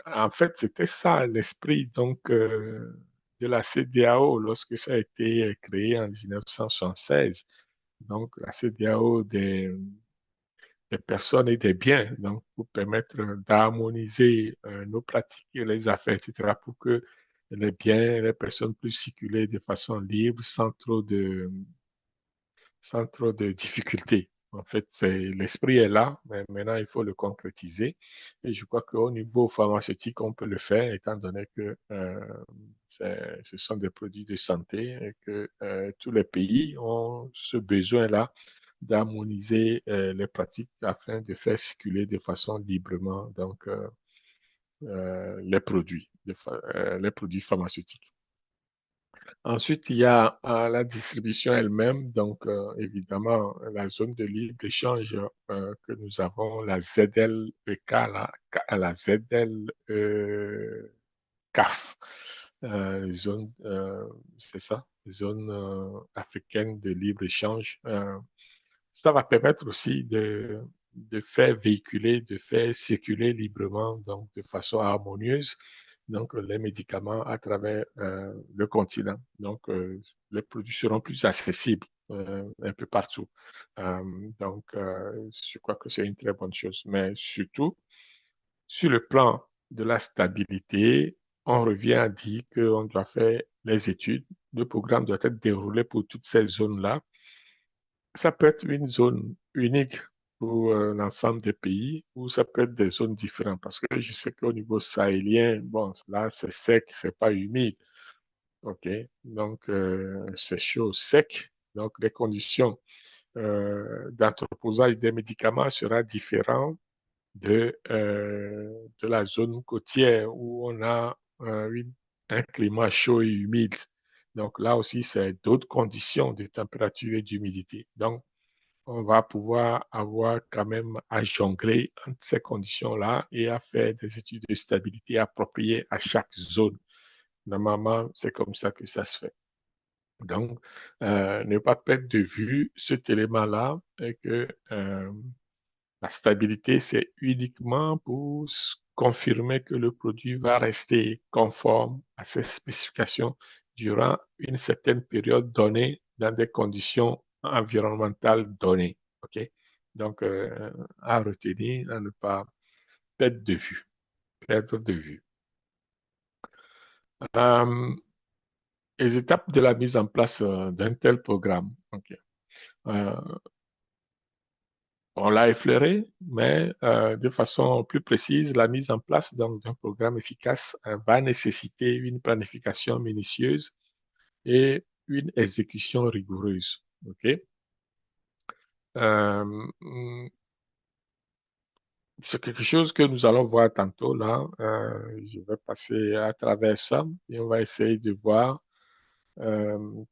en fait, c'était ça l'esprit donc de la CEDEAO lorsque ça a été créé en 1976. Donc, la CEDEAO des personnes et des biens, donc pour permettre d'harmoniser nos pratiques et les affaires, etc., pour que les biens et les personnes puissent circuler de façon libre, sans trop de difficultés. En fait, l'esprit est là, mais maintenant il faut le concrétiser. Et je crois qu'au niveau pharmaceutique, on peut le faire, étant donné que ce sont des produits de santé et que tous les pays ont ce besoin-là d'harmoniser les pratiques afin de faire circuler de façon librement donc, les produits pharmaceutiques. Ensuite, il y a la distribution elle-même, donc évidemment la zone de libre-échange que nous avons, la ZLEK, la ZLECAF, zone, c'est ça, zone africaine de libre-échange. Ça va permettre aussi de faire véhiculer, de faire circuler librement, donc de façon harmonieuse, donc les médicaments à travers le continent. Donc, les produits seront plus accessibles un peu partout. Je crois que c'est une très bonne chose. Mais surtout, sur le plan de la stabilité, on revient à dire qu'on doit faire les études. Le programme doit être déroulé pour toutes ces zones-là. Ça peut être une zone unique pour l'ensemble des pays ou ça peut être des zones différentes parce que je sais qu'au niveau sahélien, bon, là, c'est sec, c'est pas humide. OK. Donc, c'est chaud, sec. Donc, les conditions d'entreposage des médicaments sera différentes de la zone côtière où on a un climat chaud et humide. Donc, là aussi, c'est d'autres conditions de température et d'humidité. Donc, on va pouvoir avoir quand même à jongler entre ces conditions-là et à faire des études de stabilité appropriées à chaque zone. Normalement, c'est comme ça que ça se fait. Donc, ne pas perdre de vue cet élément-là et que la stabilité, c'est uniquement pour confirmer que le produit va rester conforme à ses spécifications durant une certaine période donnée dans des conditions environnementales données. OK? Donc, à retenir, à ne pas perdre de vue. Perdre de vue. Euh, les étapes de la mise en place d'un tel programme. OK. Euh, On l'a effleuré, mais de façon plus précise, la mise en place d'un programme efficace va nécessiter une planification minutieuse et une exécution rigoureuse. OK? Euh, c'est quelque chose que nous allons voir tantôt là. Je vais passer à travers ça et on va essayer de voir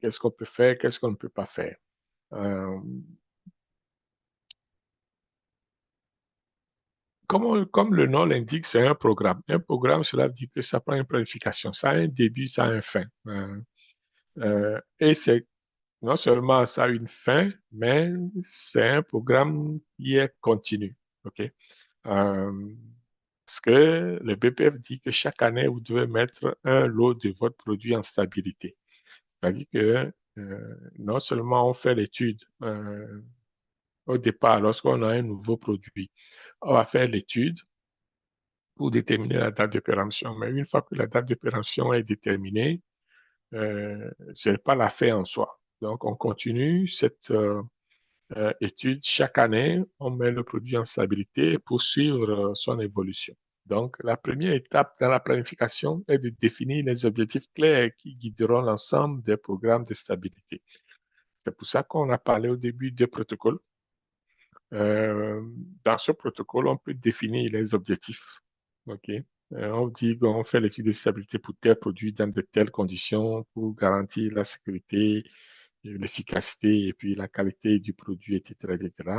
qu'est-ce qu'on peut faire, qu'est-ce qu'on ne peut pas faire. Euh, comme le nom l'indique, c'est un programme. Un programme, cela veut dire que ça prend une planification. Ça a un début, ça a une fin. Et c'est non seulement ça a une fin, mais c'est un programme qui est continu. OK? Euh, Parce que le BPF dit que chaque année, vous devez mettre un lot de votre produit en stabilité. C'est-à-dire que non seulement on fait l'étude au départ, lorsqu'on a un nouveau produit, on va faire l'étude pour déterminer la date de péremption. Mais une fois que la date de péremption est déterminée, ce n'est pas la fin en soi. Donc, on continue cette étude chaque année. On met le produit en stabilité pour suivre son évolution. Donc, la première étape dans la planification est de définir les objectifs clairs qui guideront l'ensemble des programmes de stabilité. C'est pour ça qu'on a parlé au début des protocoles. Euh, Dans ce protocole, on peut définir les objectifs. OK? On dit qu'on fait l'étude de stabilité pour tel produit dans de telles conditions pour garantir la sécurité, l'efficacité et puis la qualité du produit, etc., etc.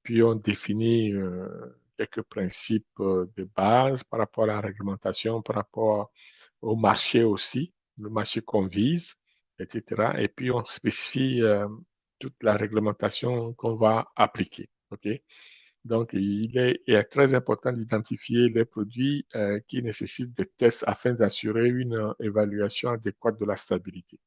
Puis on définit quelques principes de base par rapport à la réglementation, par rapport au marché aussi, le marché qu'on vise, etc. Et puis on spécifie toute la réglementation qu'on va appliquer. OK? Donc, il est très important d'identifier les produits qui nécessitent des tests afin d'assurer une évaluation adéquate de la stabilité.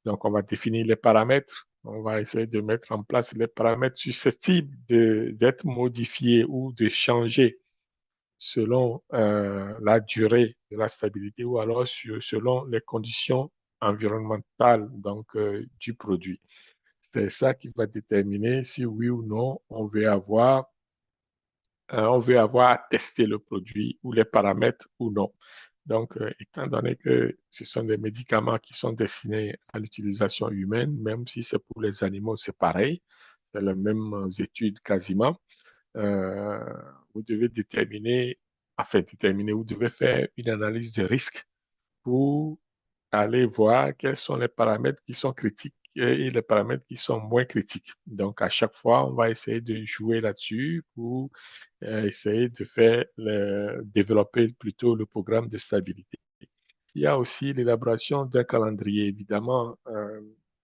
Donc, on va définir les paramètres. On va essayer de mettre en place les paramètres susceptibles d'être modifiés ou de changer selon la durée de la stabilité ou alors selon les conditions environnementales du produit. C'est ça qui va déterminer si oui ou non on veut avoir à tester le produit ou les paramètres ou non. Donc, étant donné que ce sont des médicaments qui sont destinés à l'utilisation humaine, même si c'est pour les animaux, c'est pareil, c'est les mêmes études quasiment. Euh, Vous devez déterminer, vous devez faire une analyse de risque pour aller voir quels sont les paramètres qui sont critiques et les paramètres qui sont moins critiques. Donc, à chaque fois, on va essayer de jouer là-dessus pour essayer de développer plutôt le programme de stabilité. Il y a aussi l'élaboration d'un calendrier. Évidemment,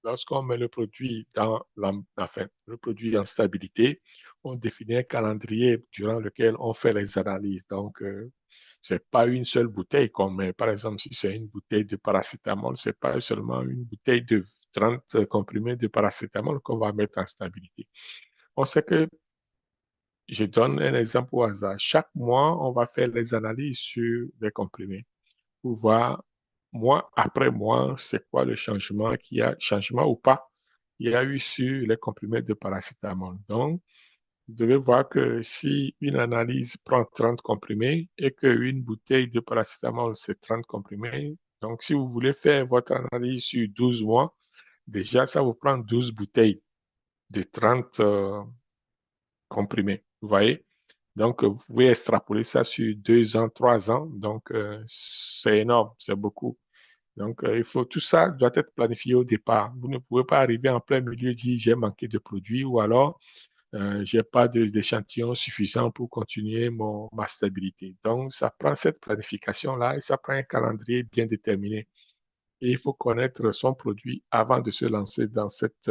lorsqu'on met le produit enfin, le produit en stabilité, on définit un calendrier durant lequel on fait les analyses. Donc, c'est pas une seule bouteille qu'on met. Par exemple, si c'est une bouteille de paracétamol, c'est pas seulement une bouteille de 30 comprimés de paracétamol qu'on va mettre en stabilité. On sait que, je donne un exemple au hasard. Chaque mois, on va faire les analyses sur les comprimés pour voir mois après mois, c'est quoi le changement changement ou pas, il y a eu sur les comprimés de paracétamol. Donc, vous devez voir que si une analyse prend 30 comprimés et qu'une bouteille de paracétamol, c'est 30 comprimés, donc si vous voulez faire votre analyse sur 12 mois, déjà, ça vous prend 12 bouteilles de 30 comprimés. Vous voyez? Donc, vous pouvez extrapoler ça sur 2 ans, 3 ans. Donc, c'est énorme, c'est beaucoup. Donc, tout ça doit être planifié au départ. Vous ne pouvez pas arriver en plein milieu et dire j'ai manqué de produits ou alors j'ai pas d'échantillons suffisants pour continuer ma stabilité. Donc, ça prend cette planification-là et ça prend un calendrier bien déterminé. Et il faut connaître son produit avant de se lancer dans cette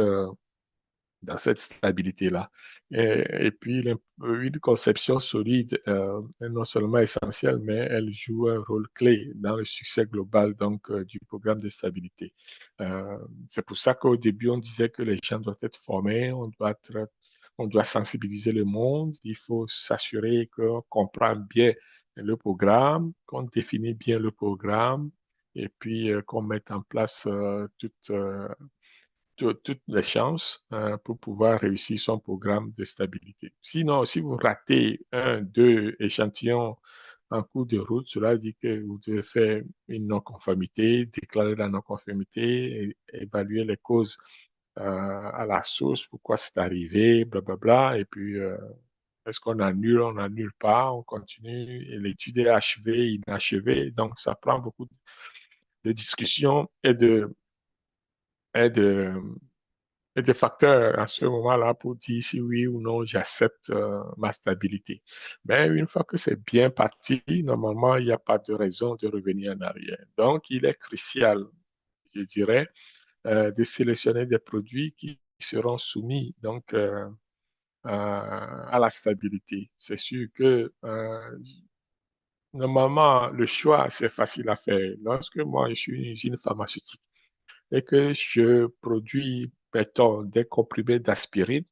stabilité-là. Et puis, une conception solide est non seulement essentielle, mais elle joue un rôle clé dans le succès global du programme de stabilité. Euh, c'est pour ça qu'au début, on disait que les gens doivent être formés, on doit sensibiliser le monde, il faut s'assurer qu'on comprend bien le programme, qu'on définit bien le programme, et puis qu'on mette en place toutes les chances pour pouvoir réussir son programme de stabilité. Sinon, si vous ratez un, deux échantillons en cours de route, cela dit que vous devez faire une non-conformité, déclarer la non-conformité, évaluer les causes à la source, pourquoi c'est arrivé, blablabla, et puis est-ce qu'on annule, on n'annule pas, on continue, et l'étude est achevée, inachevée, donc ça prend beaucoup de discussions et de, et de facteurs à ce moment-là pour dire si oui ou non j'accepte ma stabilité. Mais une fois que c'est bien parti, normalement, il n'y a pas de raison de revenir en arrière. Donc, il est crucial, je dirais, de sélectionner des produits qui seront soumis à la stabilité. C'est sûr que normalement, le choix, c'est facile à faire. Lorsque moi, je suis une usine pharmaceutique et que je produis, mettons, des comprimés d'aspirine,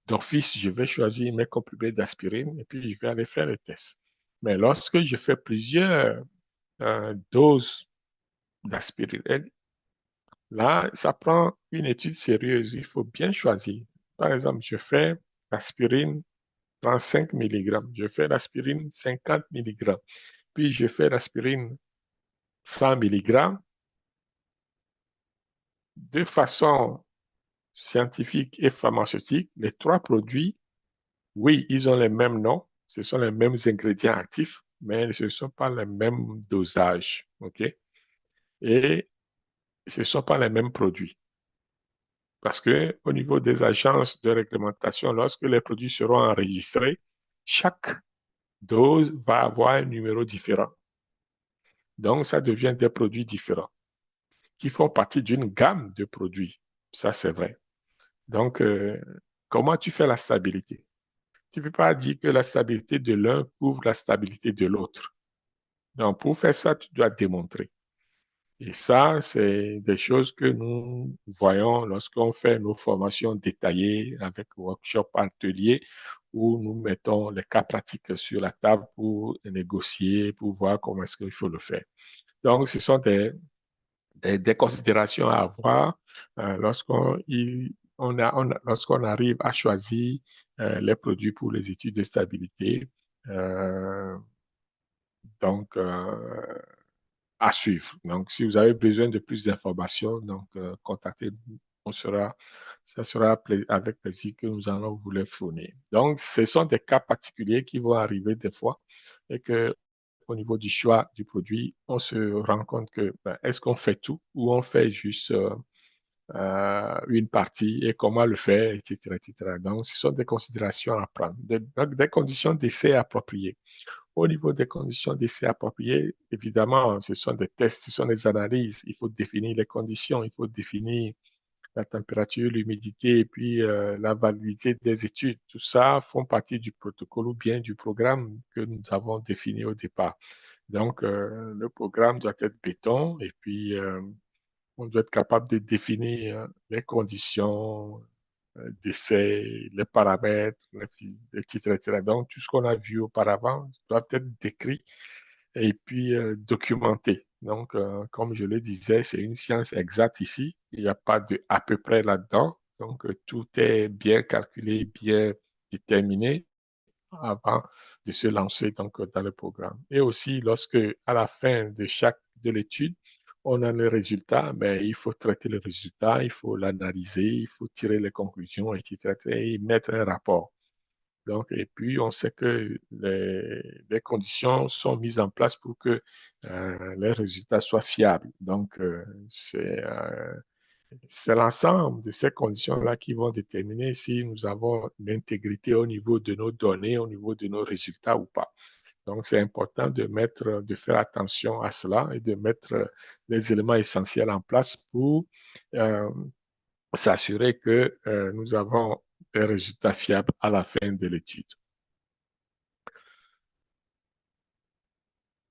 d'office, je vais choisir mes comprimés d'aspirine et puis je vais aller faire les tests. Mais lorsque je fais plusieurs doses d'aspirine, là, ça prend une étude sérieuse. Il faut bien choisir. Par exemple, je fais l'aspirine 35 mg, je fais l'aspirine 50 mg, puis je fais l'aspirine 100 mg. De façon scientifique et pharmaceutique, les trois produits, oui, ils ont les mêmes noms, ce sont les mêmes ingrédients actifs, mais ce ne sont pas les mêmes dosages, OK? Et ce ne sont pas les mêmes produits. Parce que au niveau des agences de réglementation, lorsque les produits seront enregistrés, chaque dose va avoir un numéro différent. Donc, ça devient des produits différents qui font partie d'une gamme de produits. Ça, c'est vrai. Donc, comment tu fais la stabilité? Tu ne peux pas dire que la stabilité de l'un couvre la stabilité de l'autre. Donc, pour faire ça, tu dois démontrer. Et ça, c'est des choses que nous voyons lorsqu'on fait nos formations détaillées avec workshop atelier où nous mettons les cas pratiques sur la table pour négocier, pour voir comment est-ce qu'il faut le faire. Donc, ce sont des considérations à avoir lorsqu'on arrive à choisir les produits pour les études de stabilité. Euh, donc, à suivre. Donc, si vous avez besoin de plus d'informations, contactez-nous. Ça sera avec plaisir que nous allons vous les fournir. Donc, ce sont des cas particuliers qui vont arriver des fois et que au niveau du choix du produit, on se rend compte que est-ce qu'on fait tout ou on fait juste une partie et comment le faire, etc., etc. Donc, ce sont des considérations à prendre, donc des conditions d'essai appropriées. Au niveau des conditions d'essai appropriées, évidemment, ce sont des tests, ce sont des analyses. Il faut définir les conditions, il faut définir la température, l'humidité et puis la validité des études. Tout ça font partie du protocole ou bien du programme que nous avons défini au départ. Donc, le programme doit être béton et puis on doit être capable de définir les conditions d'essai, les paramètres, etc., etc. Donc, tout ce qu'on a vu auparavant doit être décrit et puis documenté. Donc, comme je le disais, c'est une science exacte ici. Il n'y a pas de à peu près là-dedans. Donc, tout est bien calculé, bien déterminé avant de se lancer dans le programme. Et aussi, lorsque, à la fin de l'étude, on a le résultat, mais il faut traiter le résultat, il faut l'analyser, il faut tirer les conclusions, etc., et mettre un rapport. Donc, et puis, on sait que les conditions sont mises en place pour que les résultats soient fiables. Donc, c'est l'ensemble de ces conditions-là qui vont déterminer si nous avons l'intégrité au niveau de nos données, au niveau de nos résultats ou pas. Donc, c'est important de faire attention à cela et de mettre les éléments essentiels en place pour euh, s'assurer que nous avons des résultats fiables à la fin de l'étude.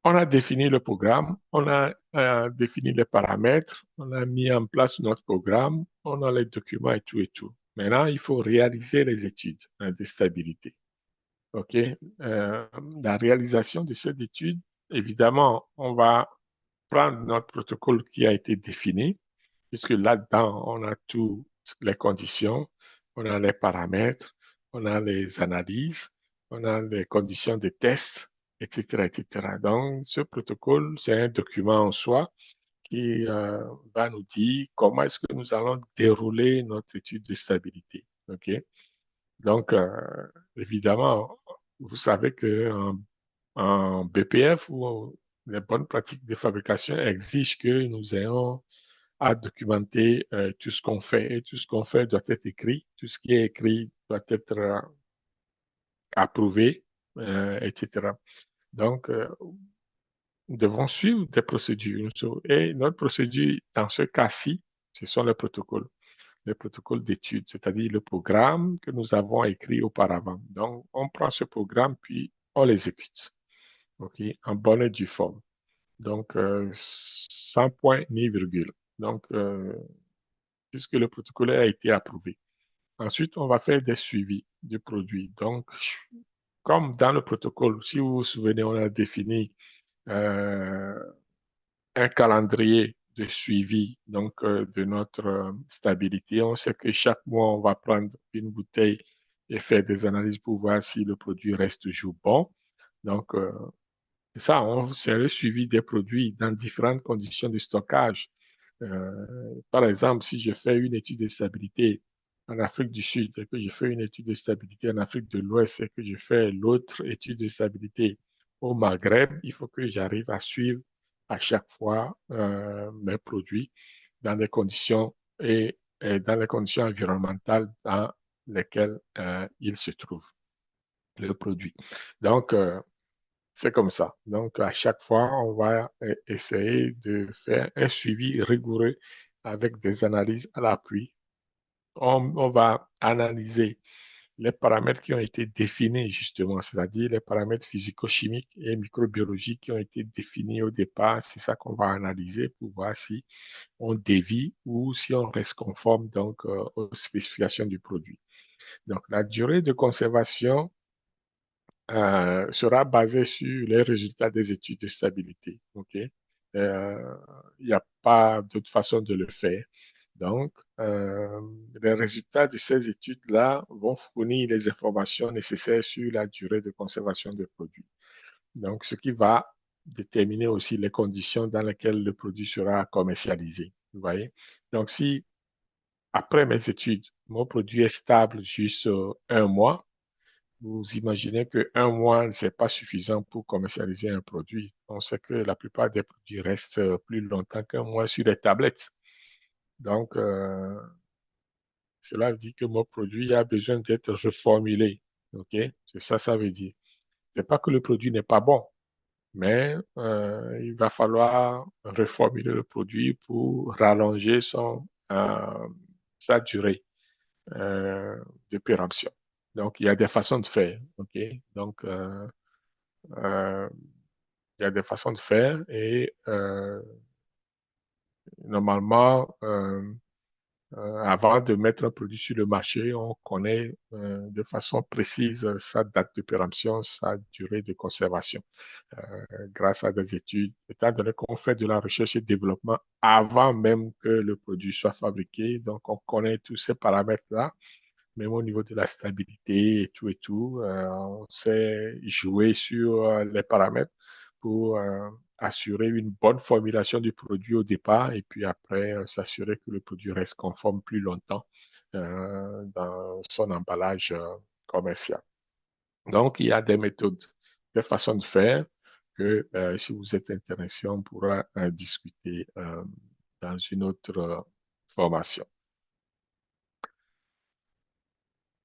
On a défini le programme, on a défini les paramètres, on a mis en place notre programme, on a les documents et tout et tout. Maintenant, il faut réaliser les études de stabilité. OK? La réalisation de cette étude, évidemment, on va prendre notre protocole qui a été défini, puisque là-dedans, on a toutes les conditions, on a les paramètres, on a les analyses, on a les conditions de test, etc., etc. Donc, ce protocole, c'est un document en soi qui va nous dire comment est-ce que nous allons dérouler notre étude de stabilité. OK? Donc, évidemment, vous savez qu'en en BPF, où les bonnes pratiques de fabrication exigent que nous ayons à documenter tout ce qu'on fait. Et tout ce qu'on fait doit être écrit. Tout ce qui est écrit doit être approuvé, etc. Donc, nous devons suivre des procédures. Et notre procédure, dans ce cas-ci, ce sont les protocoles d'études, c'est-à-dire le programme que nous avons écrit auparavant. Donc, on prend ce programme, puis on l'exécute, OK, en bonne et due forme. Donc, sans point ni virgule. Donc, puisque le protocole a été approuvé. Ensuite, on va faire des suivis du produit. Donc, comme dans le protocole, si vous vous souvenez, on a défini euh, un calendrier de suivi de notre stabilité. On sait que chaque mois, on va prendre une bouteille et faire des analyses pour voir si le produit reste toujours bon. Donc, c'est ça, c'est le suivi des produits dans différentes conditions de stockage. Par exemple, si je fais une étude de stabilité en Afrique du Sud et que je fais une étude de stabilité en Afrique de l'Ouest et que je fais l'autre étude de stabilité au Maghreb, il faut que j'arrive à suivre à chaque fois mes produits dans des conditions et dans les conditions environnementales dans lesquelles ils se trouvent, le produit. Donc, c'est comme ça. Donc, à chaque fois, on va essayer de faire un suivi rigoureux avec des analyses à l'appui. On va analyser les paramètres qui ont été définis justement, c'est-à-dire les paramètres physico-chimiques et microbiologiques qui ont été définis au départ. C'est ça qu'on va analyser pour voir si on dévie ou si on reste conforme aux spécifications du produit. Donc, la durée de conservation sera basé sur les résultats des études de stabilité. OK? Il n'y a pas d'autre façon de le faire. Donc, les résultats de ces études-là vont fournir les informations nécessaires sur la durée de conservation du produit. Donc, ce qui va déterminer aussi les conditions dans lesquelles le produit sera commercialisé. Vous voyez? Donc, si après mes études, mon produit est stable juste un mois, vous imaginez qu'un mois, ce n'est pas suffisant pour commercialiser un produit. On sait que la plupart des produits restent plus longtemps qu'un mois sur les tablettes. Donc, cela veut dire que mon produit a besoin d'être reformulé. OK? C'est ça, ça veut dire. C'est pas que le produit n'est pas bon, mais il va falloir reformuler le produit pour rallonger sa durée de péremption. Donc, il y a des façons de faire. OK? Donc, euh, il y a des façons de faire et normalement, avant de mettre un produit sur le marché, on connaît de façon précise sa date de péremption, sa durée de conservation, grâce à des études, étant donné qu'on fait de la recherche et développement avant même que le produit soit fabriqué. Donc, on connaît tous ces paramètres-là, même au niveau de la stabilité et tout. On sait jouer sur les paramètres pour assurer une bonne formulation du produit au départ et puis après s'assurer que le produit reste conforme plus longtemps dans son emballage commercial. Donc, il y a des méthodes, des façons de faire que si vous êtes intéressé, on pourra discuter dans une autre formation.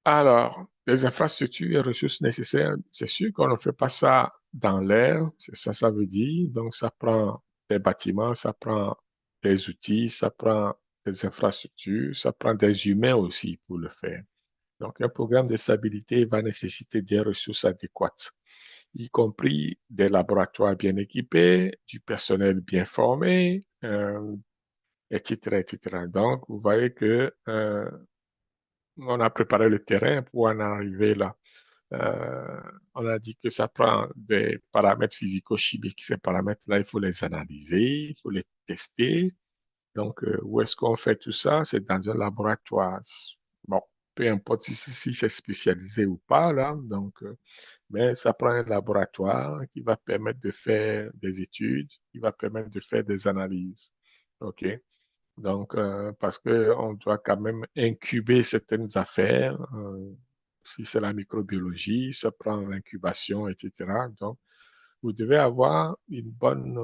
Alors, les infrastructures et ressources nécessaires, c'est sûr qu'on ne fait pas ça dans l'air, c'est ça, ça veut dire. Donc, ça prend des bâtiments, ça prend des outils, ça prend des infrastructures, ça prend des humains aussi pour le faire. Donc, un programme de stabilité va nécessiter des ressources adéquates, y compris des laboratoires bien équipés, du personnel bien formé, etc., etc. Donc, vous voyez que on a préparé le terrain pour en arriver là. Euh, on a dit que ça prend des paramètres physico-chimiques. Ces paramètres-là, il faut les analyser, il faut les tester. Donc, où est-ce qu'on fait tout ça? C'est dans un laboratoire. Bon, peu importe si c'est spécialisé ou pas, là. Donc, mais ça prend un laboratoire qui va permettre de faire des études, qui va permettre de faire des analyses. OK? Donc, parce qu'on doit quand même incuber certaines affaires. Si c'est la microbiologie, ça prend l'incubation, etc. Donc, vous devez avoir une bonne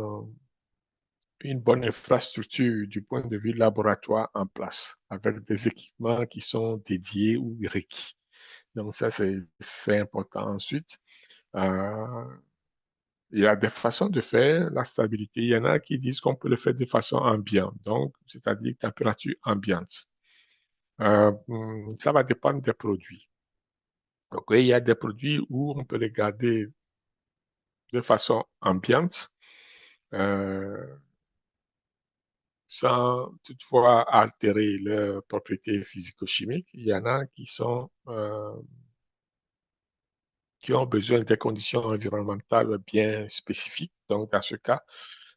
infrastructure du point de vue laboratoire en place, avec des équipements qui sont dédiés ou requis. Donc, ça, c'est important. Ensuite, euh, il y a des façons de faire la stabilité. Il y en a qui disent qu'on peut le faire de façon ambiante, donc, c'est-à-dire température ambiante. Ça va dépendre des produits. Donc, oui, il y a des produits où on peut les garder de façon ambiante, euh, sans toutefois altérer leurs propriétés physico-chimiques. Il y en a qui ont besoin des conditions environnementales bien spécifiques. Donc, dans ce cas,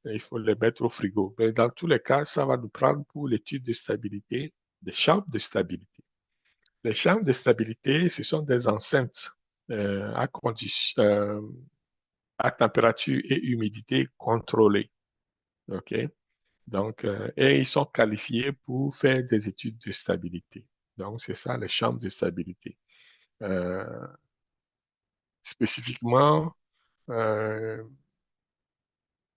il faut les mettre au frigo. Mais dans tous les cas, ça va nous prendre pour l'étude de stabilité, des chambres de stabilité. Les chambres de stabilité, ce sont des enceintes à température et humidité contrôlée. OK? Donc, et ils sont qualifiés pour faire des études de stabilité. Donc, c'est ça, les chambres de stabilité. Euh, Spécifiquement, euh,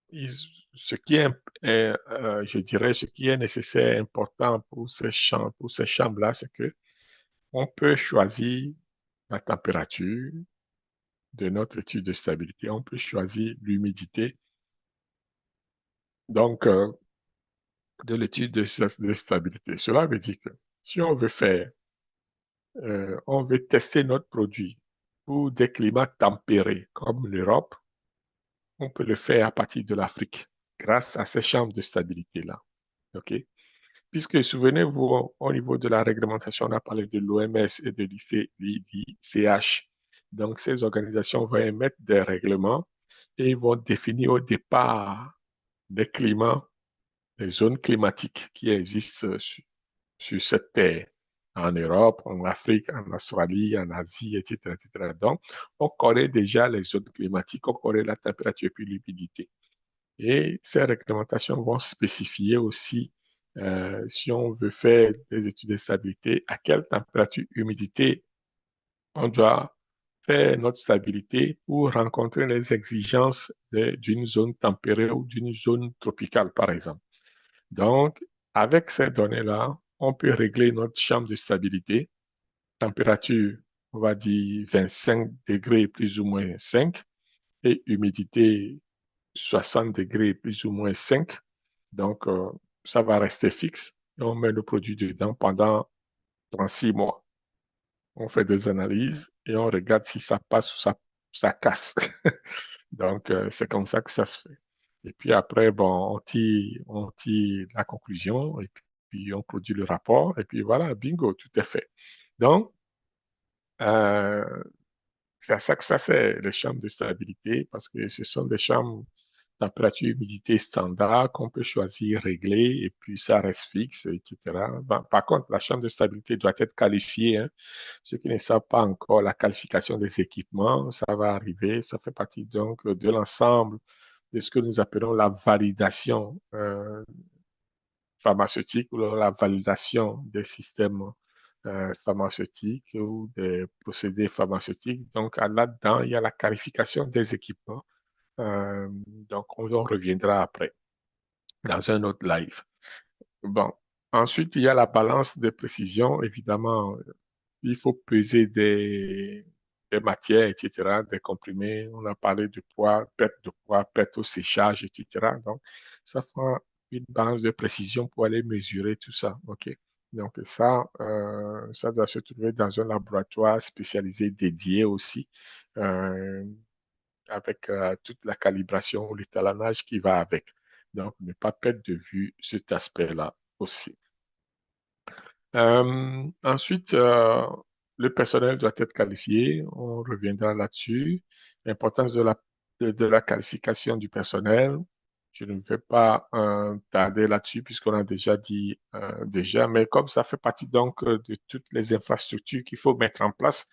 ce qui est, je dirais, ce qui est nécessaire, important pour ces chambres-là, c'est que on peut choisir la température de notre étude de stabilité, on peut choisir l'humidité, donc de l'étude de stabilité. Cela veut dire que si on veut tester notre produit pour des climats tempérés comme l'Europe, on peut le faire à partir de l'Afrique grâce à ces chambres de stabilité-là. OK? Puisque, souvenez-vous, au niveau de la réglementation, on a parlé de l'OMS et de l'ICH. Donc, ces organisations vont émettre des règlements et ils vont définir au départ des climats, les zones climatiques qui existent sur cette terre, en Europe, en Afrique, en Australie, en Asie, etc., etc. Donc, on connaît déjà les zones climatiques, on connaît la température et puis l'humidité. Et ces réglementations vont spécifier aussi, si on veut faire des études de stabilité, à quelle température, humidité on doit faire notre stabilité pour rencontrer les exigences d'une zone tempérée ou d'une zone tropicale, par exemple. Donc, avec ces données-là, on peut régler notre chambre de stabilité, température, on va dire 25 degrés plus ou moins 5, et humidité 60 degrés plus ou moins 5. Donc, ça va rester fixe et on met le produit dedans pendant 36 mois. On fait des analyses et on regarde si ça passe ou ça casse. Donc, c'est comme ça que ça se fait. Et puis après, bon, on tire la conclusion et puis on produit le rapport et puis voilà, bingo, tout est fait. Donc, euh, c'est à ça que ça sert, les chambres de stabilité, parce que ce sont des chambres température, humidité standard qu'on peut choisir, régler, et puis ça reste fixe, etc. Bon, par contre, la chambre de stabilité doit être qualifiée, hein. Ceux qui ne savent pas encore la qualification des équipements, ça va arriver. Ça fait partie donc de l'ensemble de ce que nous appelons la validation pharmaceutique ou la validation des systèmes pharmaceutiques ou des procédés pharmaceutiques. Donc, là-dedans, il y a la qualification des équipements. Donc, on en reviendra après dans un autre live. Bon, ensuite, il y a la balance de précision. Évidemment, il faut peser des matières, etc., des comprimés. On a parlé de poids, perte au séchage, etc. Donc, ça fera une balance de précision pour aller mesurer tout ça. OK? Donc, ça doit se trouver dans un laboratoire spécialisé dédié aussi, euh, avec toute la calibration ou l'étalonnage qui va avec. Donc, ne pas perdre de vue cet aspect-là aussi. Ensuite, le personnel doit être qualifié. On reviendra là-dessus. L'importance de la qualification du personnel. Je ne vais pas tarder là-dessus puisqu'on a déjà dit déjà, mais comme ça fait partie donc de toutes les infrastructures qu'il faut mettre en place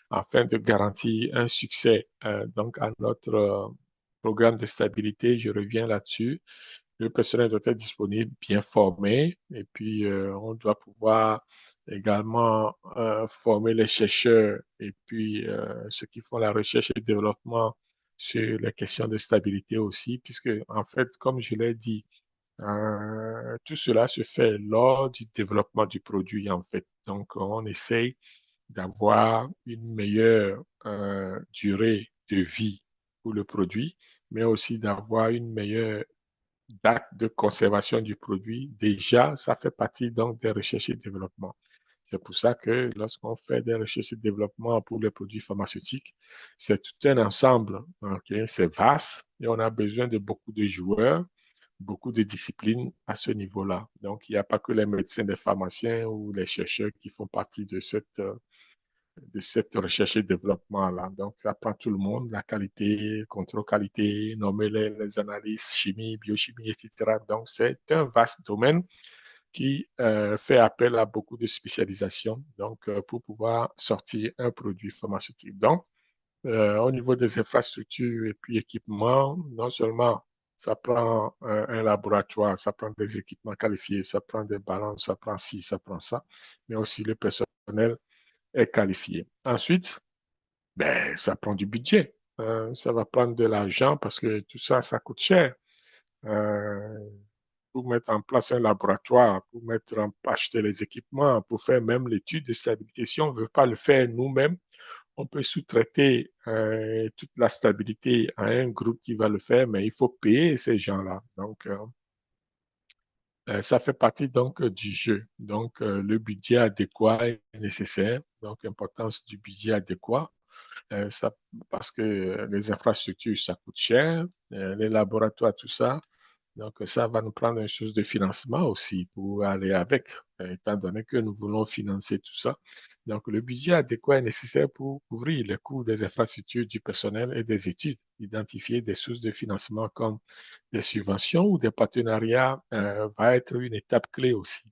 afin de garantir un succès donc à notre programme de stabilité, je reviens là-dessus. Le personnel doit être disponible, bien formé, et puis on doit pouvoir également former les chercheurs et puis ceux qui font la recherche et le développement sur les questions de stabilité aussi, puisque en fait, comme je l'ai dit, tout cela se fait lors du développement du produit, en fait. Donc, on essaye d'avoir une meilleure durée de vie pour le produit, mais aussi d'avoir une meilleure date de conservation du produit. Déjà, ça fait partie donc des recherches et développement. C'est pour ça que lorsqu'on fait des recherches et développement pour les produits pharmaceutiques, c'est tout un ensemble. Okay? C'est vaste et on a besoin de beaucoup de joueurs, beaucoup de disciplines à ce niveau-là. Donc, il n'y a pas que les médecins, les pharmaciens ou les chercheurs qui font partie de cette recherche et développement-là. Donc, ça prend tout le monde, la qualité, contrôle qualité, nommer les analyses, chimie, biochimie, etc. Donc, c'est un vaste domaine qui fait appel à beaucoup de spécialisation donc, pour pouvoir sortir un produit pharmaceutique. Donc, au niveau des infrastructures et puis équipements, non seulement ça prend un laboratoire, ça prend des équipements qualifiés, ça prend des balances, ça prend ci, ça prend ça, mais aussi le personnel est qualifié. Ensuite, ben, ça prend du budget. Ça va prendre de l'argent parce que tout ça, ça coûte cher. Euh, pour mettre en place un laboratoire, pour acheter les équipements, pour faire même l'étude de stabilité. Si on ne veut pas le faire nous-mêmes, on peut sous-traiter toute la stabilité à un groupe qui va le faire, mais il faut payer ces gens-là. Donc, ça fait partie donc du jeu. Donc, le budget adéquat est nécessaire. Donc, importance du budget adéquat. Ça, parce que les infrastructures, ça coûte cher, les laboratoires, tout ça. Donc, ça va nous prendre une chose de financement aussi pour aller avec, étant donné que nous voulons financer tout ça. Donc, le budget adéquat est nécessaire pour couvrir les coûts des infrastructures, du personnel et des études. Identifier des sources de financement comme des subventions ou des partenariats va être une étape clé aussi.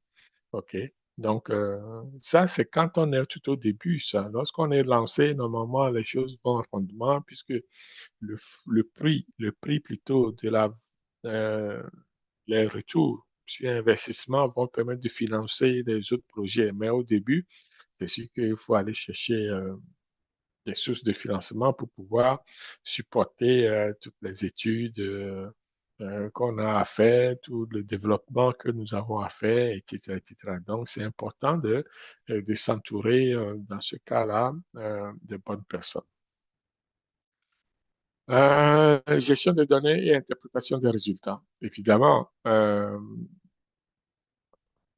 OK? Donc, ça, c'est quand on est tout au début, ça. Lorsqu'on est lancé, normalement, les choses vont rondement puisque le prix plutôt de euh, les retours sur investissement vont permettre de financer les autres projets. Mais au début, c'est sûr qu'il faut aller chercher des sources de financement pour pouvoir supporter toutes les études qu'on a à faire, tout le développement que nous avons à faire, etc., etc. Donc, c'est important de s'entourer, dans ce cas-là, de bonnes personnes. Gestion des données et interprétation des résultats. Évidemment,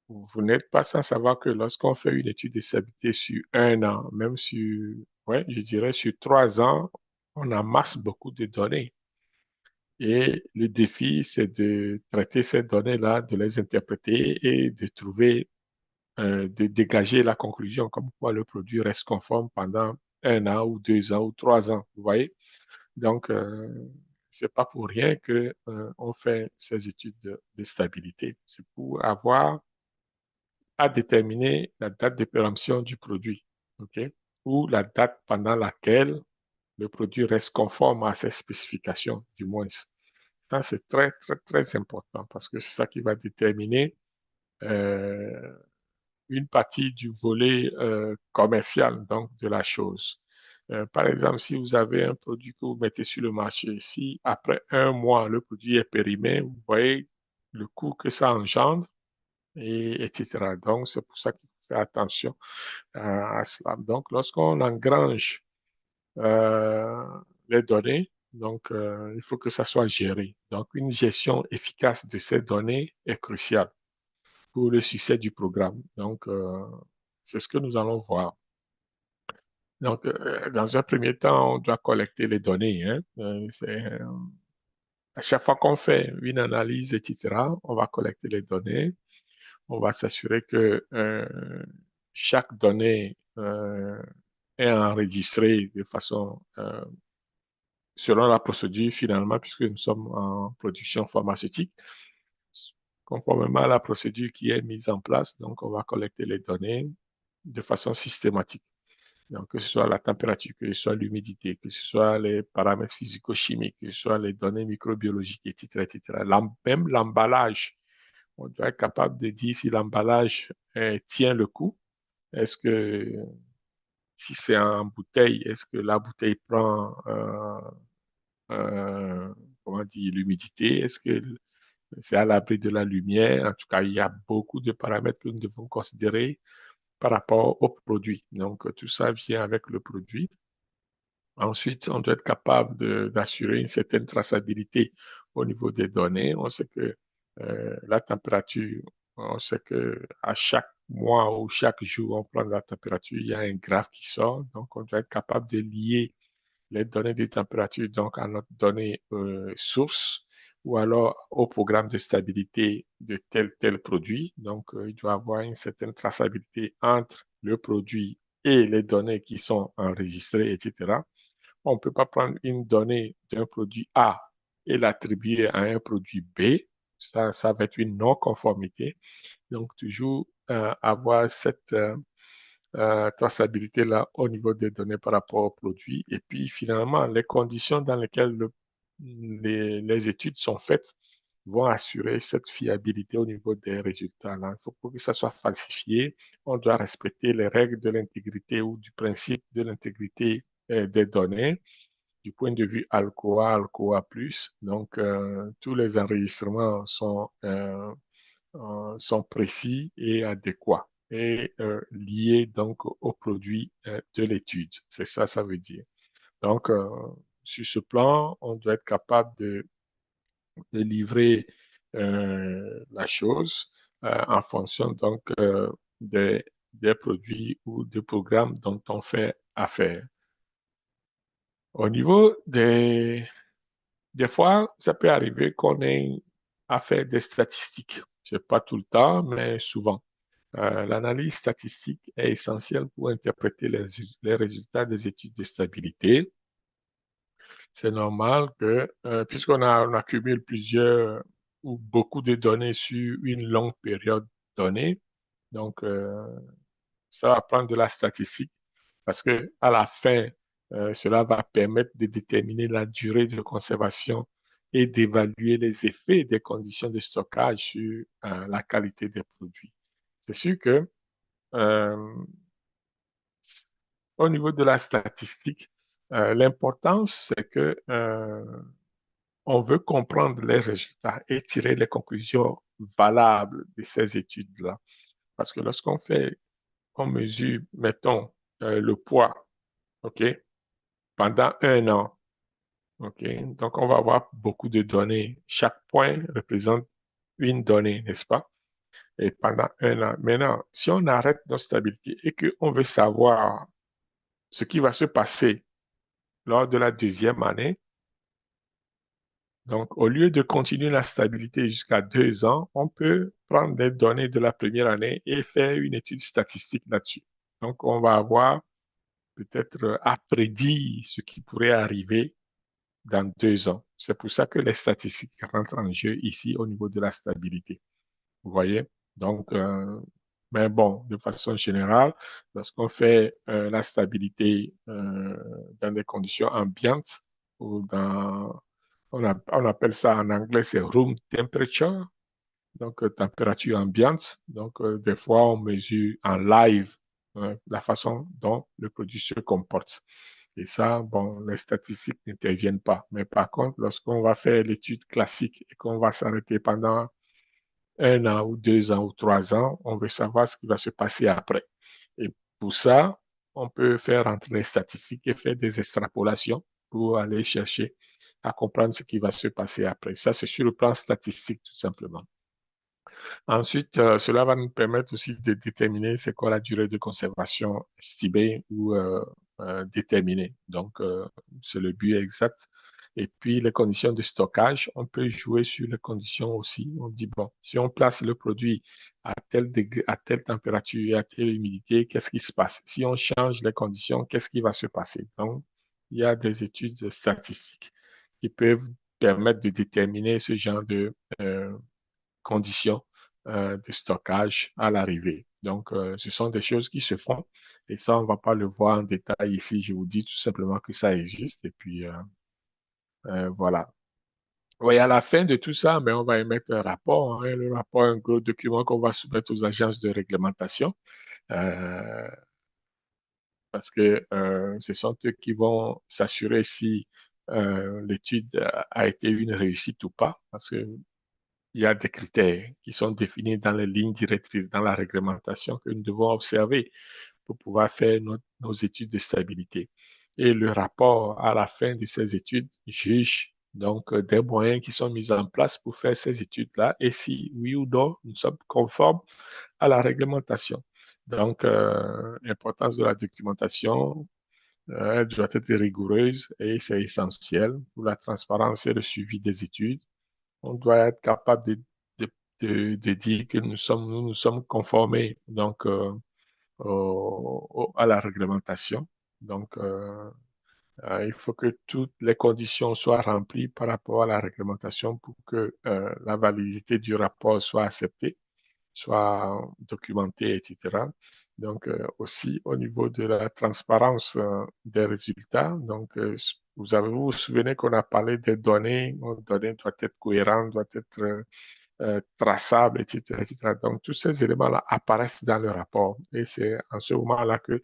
vous n'êtes pas sans savoir que lorsqu'on fait une étude de stabilité sur un an, même sur, ouais, je dirais sur 3 ans, on amasse beaucoup de données. Et le défi, c'est de traiter ces données-là, de les interpréter et de trouver, de dégager la conclusion comme quoi le produit reste conforme pendant 1 an ou 2 ans ou 3 ans. Vous voyez? Donc, c'est pas pour rien que on fait ces études de stabilité. C'est pour avoir à déterminer la date de péremption du produit, ok? Ou la date pendant laquelle le produit reste conforme à ses spécifications, du moins. Ça, c'est très, très, très important parce que c'est ça qui va déterminer euh, une partie du volet commercial, donc de la chose. Par exemple, si vous avez un produit que vous mettez sur le marché, si après un mois, le produit est périmé, vous voyez le coût que ça engendre, etc. Donc, c'est pour ça qu'il faut faire attention à cela. Donc, lorsqu'on engrange euh, les données, donc, il faut que ça soit géré. Donc, une gestion efficace de ces données est cruciale pour le succès du programme. Donc, c'est ce que nous allons voir. Donc, dans un premier temps, on doit collecter les données. Hein. À chaque fois qu'on fait une analyse, etc., on va collecter les données. On va s'assurer que chaque donnée est enregistrée de façon selon la procédure finalement, puisque nous sommes en production pharmaceutique, conformément à la procédure qui est mise en place. Donc, on va collecter les données de façon systématique. Donc, que ce soit la température, que ce soit l'humidité, que ce soit les paramètres physico-chimiques, que ce soit les données microbiologiques, etc., etc. Même l'emballage, on doit être capable de dire si l'emballage tient le coup. Est-ce que si c'est en bouteille, est-ce que la bouteille prend comment dire, l'humidité? Est-ce que c'est à l'abri de la lumière? En tout cas, il y a beaucoup de paramètres que nous devons considérer par rapport au produit. Donc, tout ça vient avec le produit. Ensuite, on doit être capable d'assurer une certaine traçabilité au niveau des données. On sait que la température, on sait que à chaque mois ou chaque jour, on prend la température, il y a un graphe qui sort. Donc, on doit être capable de lier les données de température donc à notre donnée source ou alors au programme de stabilité de tel produit. Donc, il doit y avoir une certaine traçabilité entre le produit et les données qui sont enregistrées, etc. On ne peut pas prendre une donnée d'un produit A et l'attribuer à un produit B. Ça va être une non-conformité. Donc, toujours avoir cette traçabilité-là au niveau des données par rapport au produit. Et puis, finalement, les conditions dans lesquelles les études sont faites vont assurer cette fiabilité au niveau des résultats. Là. Il faut pour que ça soit falsifié, on doit respecter les règles de l'intégrité ou du principe de l'intégrité des données du point de vue Alcoa, Alcoa+. Donc, tous les enregistrements sont précis et adéquats et liés donc au produit de l'étude. C'est ça, ça veut dire. Donc, sur ce plan, on doit être capable de livrer la chose en fonction donc des, des produits ou des programmes dont on fait affaire. Au niveau des fois, ça peut arriver qu'on ait à faire des statistiques. C'est pas tout le temps, mais souvent. L'analyse statistique est essentielle pour interpréter les résultats des études de stabilité. C'est normal que, on accumule plusieurs ou beaucoup de données sur une longue période donnée, donc ça va prendre de la statistique parce que à la fin, cela va permettre de déterminer la durée de conservation et d'évaluer les effets des conditions de stockage sur la qualité des produits. C'est sûr que euh, au niveau de la statistique, l'importance, c'est que on veut comprendre les résultats et tirer les conclusions valables de ces études-là. Parce que on mesure, mettons, le poids, OK, pendant un an, OK, donc on va avoir beaucoup de données. Chaque point représente une donnée, n'est-ce pas? Et pendant un an. Maintenant, si on arrête notre stabilité et qu'on veut savoir ce qui va se passer lors de la deuxième année, donc au lieu de continuer la stabilité jusqu'à 2 ans, on peut prendre des données de la première année et faire une étude statistique là-dessus. Donc on va avoir peut-être à prédire ce qui pourrait arriver dans 2 ans. C'est pour ça que les statistiques rentrent en jeu ici au niveau de la stabilité. Vous voyez? Donc, mais bon, de façon générale, lorsqu'on fait la stabilité dans des conditions ambiantes ou on appelle ça en anglais, c'est room temperature, donc température ambiante. Donc, des fois, on mesure en live la façon dont le produit se comporte. Et ça, bon, les statistiques n'interviennent pas. Mais par contre, lorsqu'on va faire l'étude classique et qu'on va s'arrêter pendant 1 an ou 2 ans ou 3 ans, on veut savoir ce qui va se passer après. Et pour ça, on peut faire entrer les statistiques et faire des extrapolations pour aller chercher à comprendre ce qui va se passer après. Ça, c'est sur le plan statistique, tout simplement. Ensuite, cela va nous permettre aussi de déterminer c'est quoi la durée de conservation estimée ou déterminée. Donc, c'est le but exact. Et puis, les conditions de stockage, on peut jouer sur les conditions aussi. On dit, bon, si on place le produit à tel degré, à telle température et à telle humidité, qu'est-ce qui se passe? Si on change les conditions, qu'est-ce qui va se passer? Donc, il y a des études statistiques qui peuvent permettre de déterminer ce genre de conditions de stockage à l'arrivée. Donc, ce sont des choses qui se font et ça, on ne va pas le voir en détail ici. Je vous dis tout simplement que ça existe et puis voilà. Oui, à la fin de tout ça, mais on va émettre un rapport, hein. Le rapport est un gros document qu'on va soumettre aux agences de réglementation euh, parce que ce sont eux qui vont s'assurer si l'étude a été une réussite ou pas, parce que il y a des critères qui sont définis dans les lignes directrices, dans la réglementation que nous devons observer pour pouvoir faire nos études de stabilité. Et le rapport à la fin de ces études juge donc des moyens qui sont mis en place pour faire ces études-là et si oui ou non nous sommes conformes à la réglementation. Donc, l'importance de la documentation, elle doit être rigoureuse et c'est essentiel pour la transparence et le suivi des études. On doit être capable de dire que nous sommes conformés donc, à la réglementation. Donc, il faut que toutes les conditions soient remplies par rapport à la réglementation pour que la validité du rapport soit acceptée, soit documentée, etc. Donc, aussi au niveau de la transparence des résultats. Donc, vous vous souvenez qu'on a parlé des données. Les données doivent être cohérentes, doivent être traçables, etc., etc. Donc, tous ces éléments-là apparaissent dans le rapport. Et c'est en ce moment-là que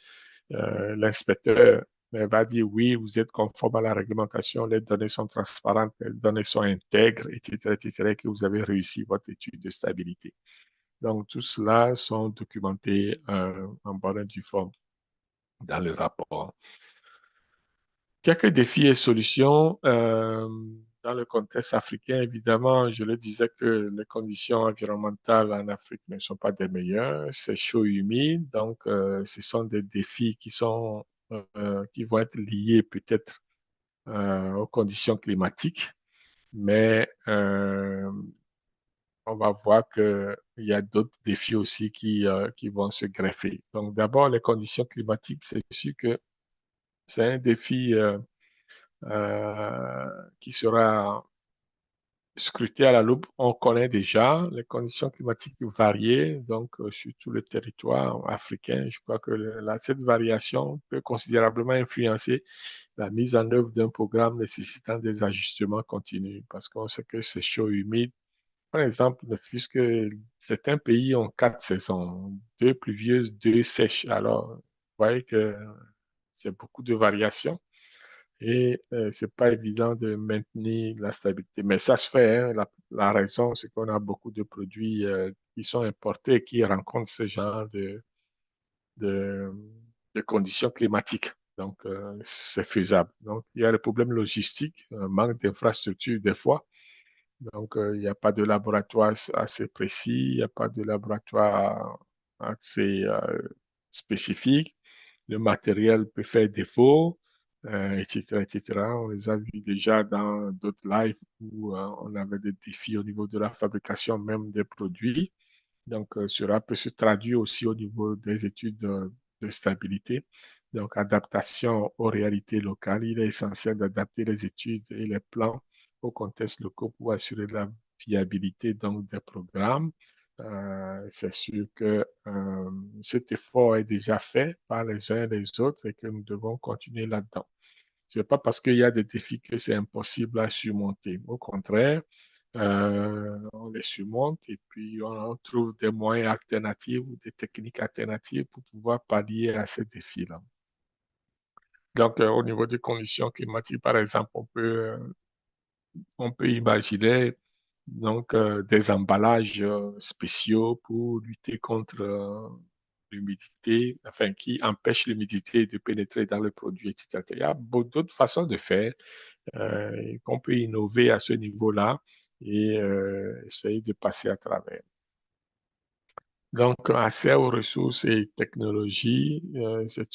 l'inspecteur va dire oui, vous êtes conforme à la réglementation, les données sont transparentes, les données sont intègres, etc., etc., et que vous avez réussi votre étude de stabilité. Donc, tout cela sont documentés en bonne et due forme dans le rapport. Quelques défis et solutions dans le contexte africain. Évidemment, je le disais que les conditions environnementales en Afrique ne sont pas des meilleures. C'est chaud et humide, donc ce sont des défis qui vont être liés peut-être aux conditions climatiques, mais on va voir qu'il y a d'autres défis aussi qui vont se greffer. Donc d'abord, les conditions climatiques, c'est sûr que c'est un défi qui sera scruté à la loupe. On connaît déjà les conditions climatiques variées, donc sur tout le territoire africain. Je crois que cette variation peut considérablement influencer la mise en œuvre d'un programme nécessitant des ajustements continus, parce qu'on sait que c'est chaud et humide. Par exemple, ne fût-ce que certains pays ont 4 saisons, 2 pluvieuses, 2 sèches. Alors, vous voyez que c'est beaucoup de variations et c'est pas évident de maintenir la stabilité. Mais ça se fait, hein. La raison, c'est qu'on a beaucoup de produits qui sont importés et qui rencontrent ce genre de, de conditions climatiques. Donc, c'est faisable. Donc, il y a le problème logistique, un manque d'infrastructures des fois. Donc, il n'y a pas de laboratoire assez précis, il n'y a pas de laboratoire assez spécifique. Le matériel peut faire défaut, etc., etc. On les a vus déjà dans d'autres lives où on avait des défis au niveau de la fabrication même des produits. Donc, cela peut se traduire aussi au niveau des études de stabilité. Donc, adaptation aux réalités locales. Il est essentiel d'adapter les études et les plans aux contextes locaux pour assurer la viabilité donc, des programmes. C'est sûr que cet effort est déjà fait par les uns et les autres et que nous devons continuer là-dedans. Ce n'est pas parce qu'il y a des défis que c'est impossible à surmonter. Au contraire, on les surmonte et puis on trouve des moyens alternatifs ou des techniques alternatives pour pouvoir pallier à ces défis-là. Donc, au niveau des conditions climatiques, par exemple, on peut imaginer donc des emballages spéciaux pour lutter contre l'humidité, enfin qui empêchent l'humidité de pénétrer dans le produit, etc. Il y a beaucoup d'autres façons de faire qu'on peut innover à ce niveau-là et essayer de passer à travers. Donc, accès aux ressources et technologies, c'est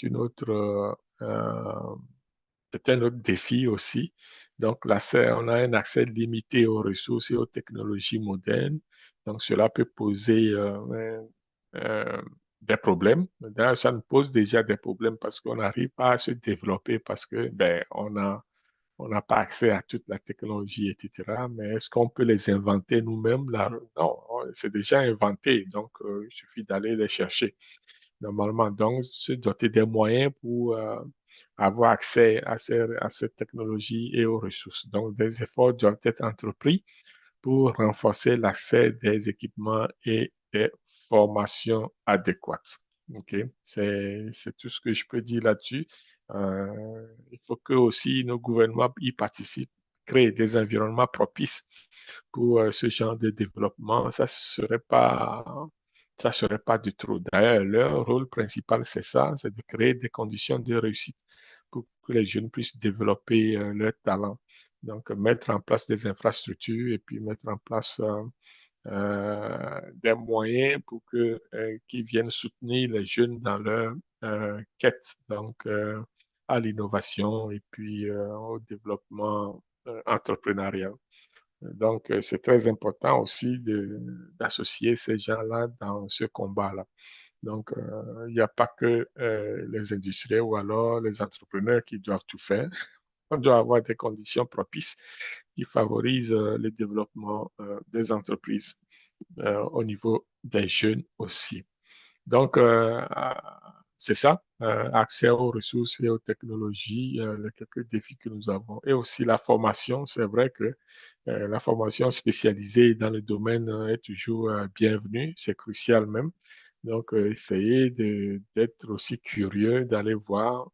un autre défi aussi. Donc, on a un accès limité aux ressources et aux technologies modernes. Donc, cela peut poser euh, des problèmes. D'ailleurs, ça nous pose déjà des problèmes parce qu'on n'arrive pas à se développer parce que, ben, on n'a pas accès à toute la technologie, etc. Mais est-ce qu'on peut les inventer nous-mêmes? Là? Non, c'est déjà inventé, donc il suffit d'aller les chercher normalement. Donc, se doter des moyens pour avoir accès à cette technologie et aux ressources. Donc, des efforts doivent être entrepris pour renforcer l'accès des équipements et des formations adéquates. OK? C'est tout ce que je peux dire là-dessus. Il faut que aussi nos gouvernements y participent, créer des environnements propices pour ce genre de développement. Ça serait pas du tout. D'ailleurs, leur rôle principal, c'est ça, c'est de créer des conditions de réussite pour que les jeunes puissent développer leur talent. Donc, mettre en place des infrastructures et puis mettre en place des moyens pour qu'ils viennent soutenir les jeunes dans leur quête, donc à l'innovation et puis au développement entrepreneurial. Donc, c'est très important aussi d'associer ces gens-là dans ce combat-là. Donc, il n'y a pas que les industriels ou alors les entrepreneurs qui doivent tout faire. On doit avoir des conditions propices qui favorisent le développement des entreprises au niveau des jeunes aussi. Donc, c'est ça, accès aux ressources et aux technologies, les quelques défis que nous avons. Et aussi la formation, c'est vrai que la formation spécialisée dans le domaine est toujours bienvenue, c'est crucial même. Donc, essayer d'être aussi curieux, d'aller voir.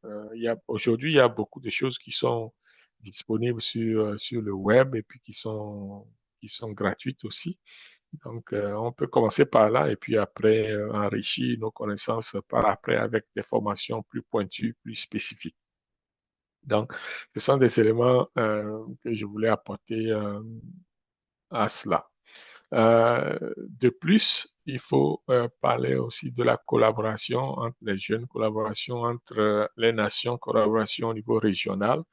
Aujourd'hui, il y a beaucoup de choses qui sont disponibles sur le web et puis qui sont gratuites aussi. Donc, on peut commencer par là et puis après enrichir nos connaissances par après avec des formations plus pointues, plus spécifiques. Donc, ce sont des éléments que je voulais apporter à cela. De plus, il faut parler aussi de la collaboration entre les jeunes, collaboration entre les nations, collaboration au niveau régional.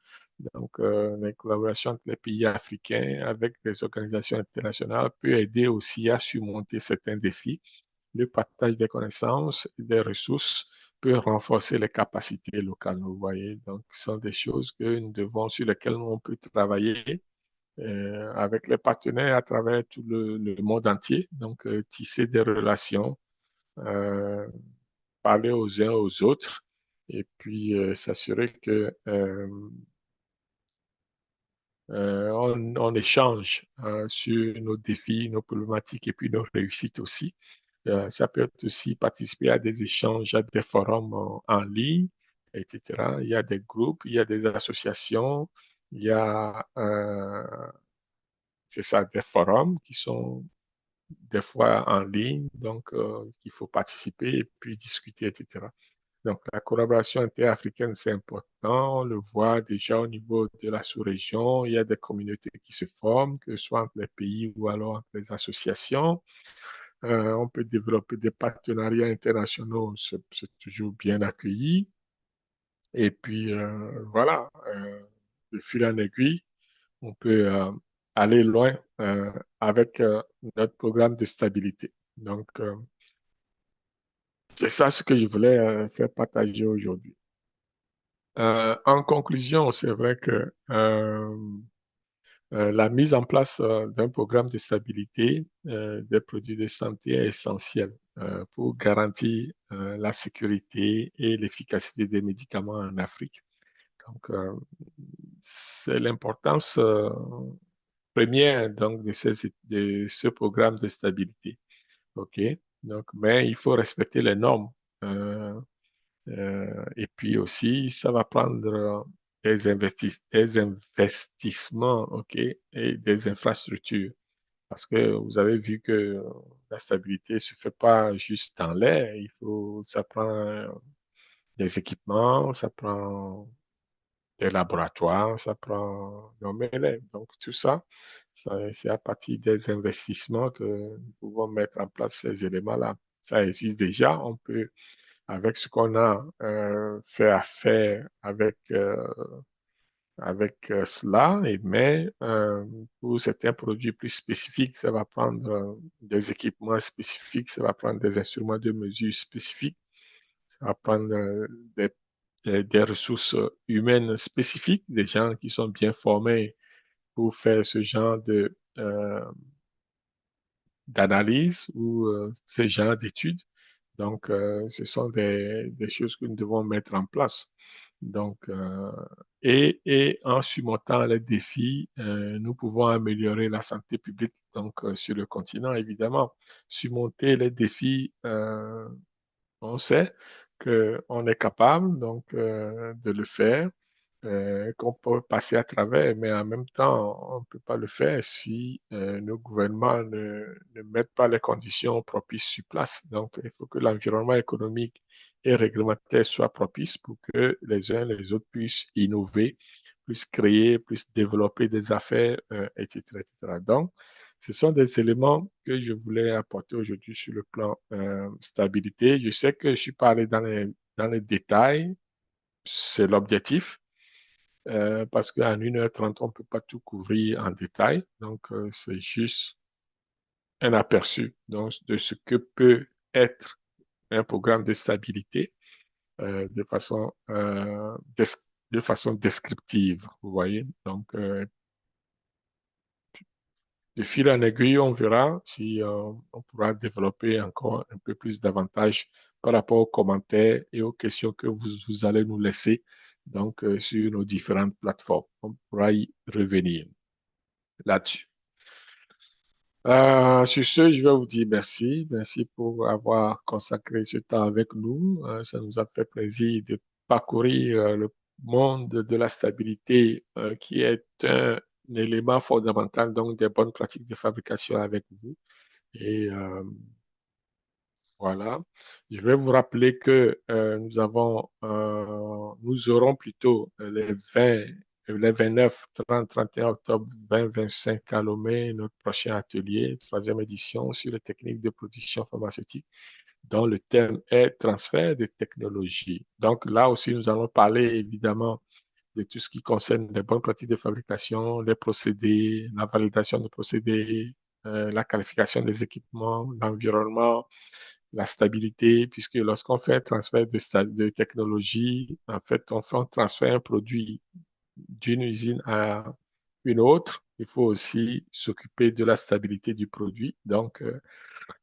Donc, les collaborations entre les pays africains avec les organisations internationales peut aider aussi à surmonter certains défis. Le partage des connaissances et des ressources peut renforcer les capacités locales, vous voyez. Donc, ce sont des choses que nous devons, sur lesquelles on peut travailler avec les partenaires à travers tout le monde entier. Donc, tisser des relations, euh, parler aux uns aux autres et puis s'assurer que on échange sur nos défis, nos problématiques et puis nos réussites aussi. Ça peut être aussi participer à des échanges, à des forums en ligne, etc. Il y a des groupes, il y a des associations, il y a, c'est ça, des forums qui sont des fois en ligne, donc il faut participer et puis discuter, etc. Donc, la collaboration interafricaine, c'est important. On le voit déjà au niveau de la sous-région. Il y a des communautés qui se forment, que ce soit entre les pays ou alors entre les associations. On peut développer des partenariats internationaux, c'est toujours bien accueilli. Et puis, voilà, de fil en aiguille, on peut aller loin avec notre programme de stabilité. Donc, c'est ça ce que je voulais faire partager aujourd'hui. En conclusion, c'est vrai que la mise en place d'un programme de stabilité des produits de santé est essentielle pour garantir la sécurité et l'efficacité des médicaments en Afrique. Donc, c'est l'importance première donc, de ce programme de stabilité. OK? Donc, mais il faut respecter les normes. Euh, et puis aussi, ça va prendre des investissements, OK, et des infrastructures. Parce que vous avez vu que la stabilité ne se fait pas juste dans l'air. Ça prend des équipements, ça prend des laboratoires, ça prend nos élèves. Donc, tout ça, c'est à partir des investissements que nous pouvons mettre en place ces éléments-là. Ça existe déjà. On peut avec ce qu'on a fait affaire avec cela, mais pour certains produits plus spécifiques, ça va prendre des équipements spécifiques, ça va prendre des instruments de mesure spécifiques, ça va prendre des ressources humaines spécifiques, des gens qui sont bien formés pour faire ce genre d'analyse ou ce genre d'études. Donc, ce sont des choses que nous devons mettre en place. Donc, et en surmontant les défis, nous pouvons améliorer la santé publique donc, sur le continent, évidemment. Surmonter les défis, on sait qu'on est capable donc, de le faire, qu'on peut passer à travers, mais en même temps, on ne peut pas le faire si nos gouvernements ne mettent pas les conditions propices sur place. Donc, il faut que l'environnement économique et réglementaire soit propice pour que les uns et les autres puissent innover, puissent créer, puissent développer des affaires, etc., etc. Donc, ce sont des éléments que je voulais apporter aujourd'hui sur le plan stabilité. Je sais que je suis pas allé dans les détails, c'est l'objectif, parce qu'en 1h30, on ne peut pas tout couvrir en détail. Donc, c'est juste un aperçu donc, de ce que peut être un programme de stabilité de façon descriptive, vous voyez. Donc, de fil en aiguille, on verra si on pourra développer encore un peu plus d'avantages par rapport aux commentaires et aux questions que vous allez nous laisser donc, sur nos différentes plateformes. On pourra y revenir là-dessus. Sur ce, je vais vous dire merci. Merci pour avoir consacré ce temps avec nous. Ça nous a fait plaisir de parcourir le monde de la stabilité, qui est un élément fondamental donc des bonnes pratiques de fabrication avec vous. Et voilà. Je vais vous rappeler que nous aurons plutôt les 29, 30, 31 octobre 2025 à Lomé, notre prochain atelier, troisième édition sur les techniques de production pharmaceutique, dont le thème est transfert de technologie. Donc là aussi, nous allons parler évidemment de tout ce qui concerne les bonnes pratiques de fabrication, les procédés, la validation des procédés, la qualification des équipements, l'environnement, la stabilité, puisque lorsqu'on fait un transfert de technologie, en fait, on transfère un produit d'une usine à une autre. Il faut aussi s'occuper de la stabilité du produit. Donc,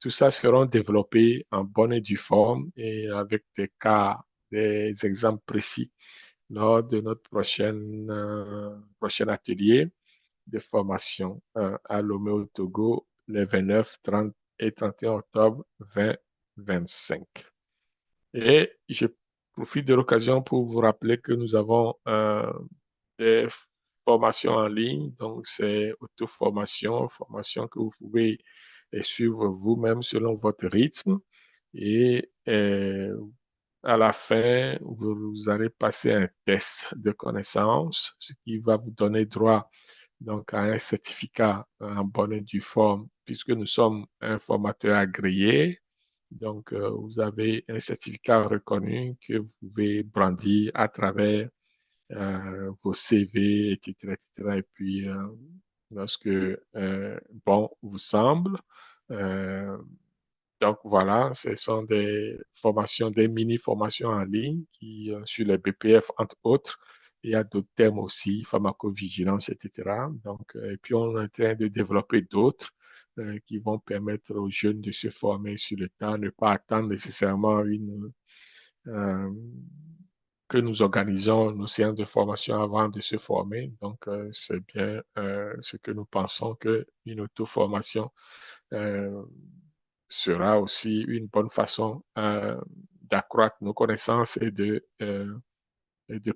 tout ça sera développé en bonne et due forme et avec des cas, des exemples précis lors de notre prochain atelier de formation à Lomé au Togo les 29, 30 et 31 octobre 2025. Et je profite de l'occasion pour vous rappeler que nous avons des formations en ligne, donc c'est auto-formation, formation que vous pouvez suivre vous-même selon votre rythme. Et à la fin, vous allez passer un test de connaissance, ce qui va vous donner droit donc à un certificat en bonne et due forme, puisque nous sommes un formateur agréé. Donc, vous avez un certificat reconnu que vous pouvez brandir à travers vos CV, etc., etc. Et puis, lorsque bon vous semble, euh, donc voilà, ce sont des formations, des mini-formations en ligne qui, sur les BPF, entre autres. Il y a d'autres thèmes aussi, pharmacovigilance, etc. Donc, et puis on est en train de développer d'autres qui vont permettre aux jeunes de se former sur le temps, ne pas attendre nécessairement euh, que nous organisons nos séances de formation avant de se former. Donc, c'est bien ce que nous pensons qu'une auto-formation euh, sera aussi une bonne façon d'accroître nos connaissances et de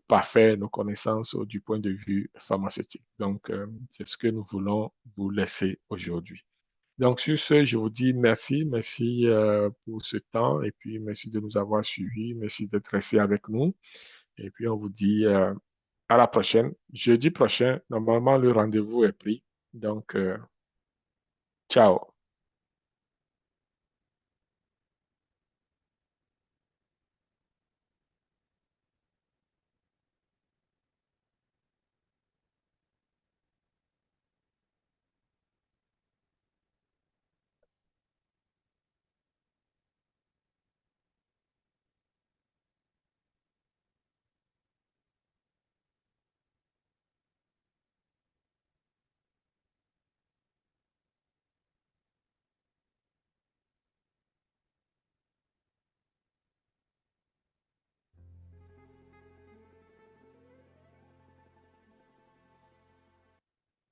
parfaire nos connaissances du point de vue pharmaceutique. Donc, c'est ce que nous voulons vous laisser aujourd'hui. Donc, sur ce, je vous dis merci, merci pour ce temps et puis merci de nous avoir suivis, merci d'être restés avec nous. Et puis, on vous dit à la prochaine. Jeudi prochain, normalement, le rendez-vous est pris. Donc, ciao.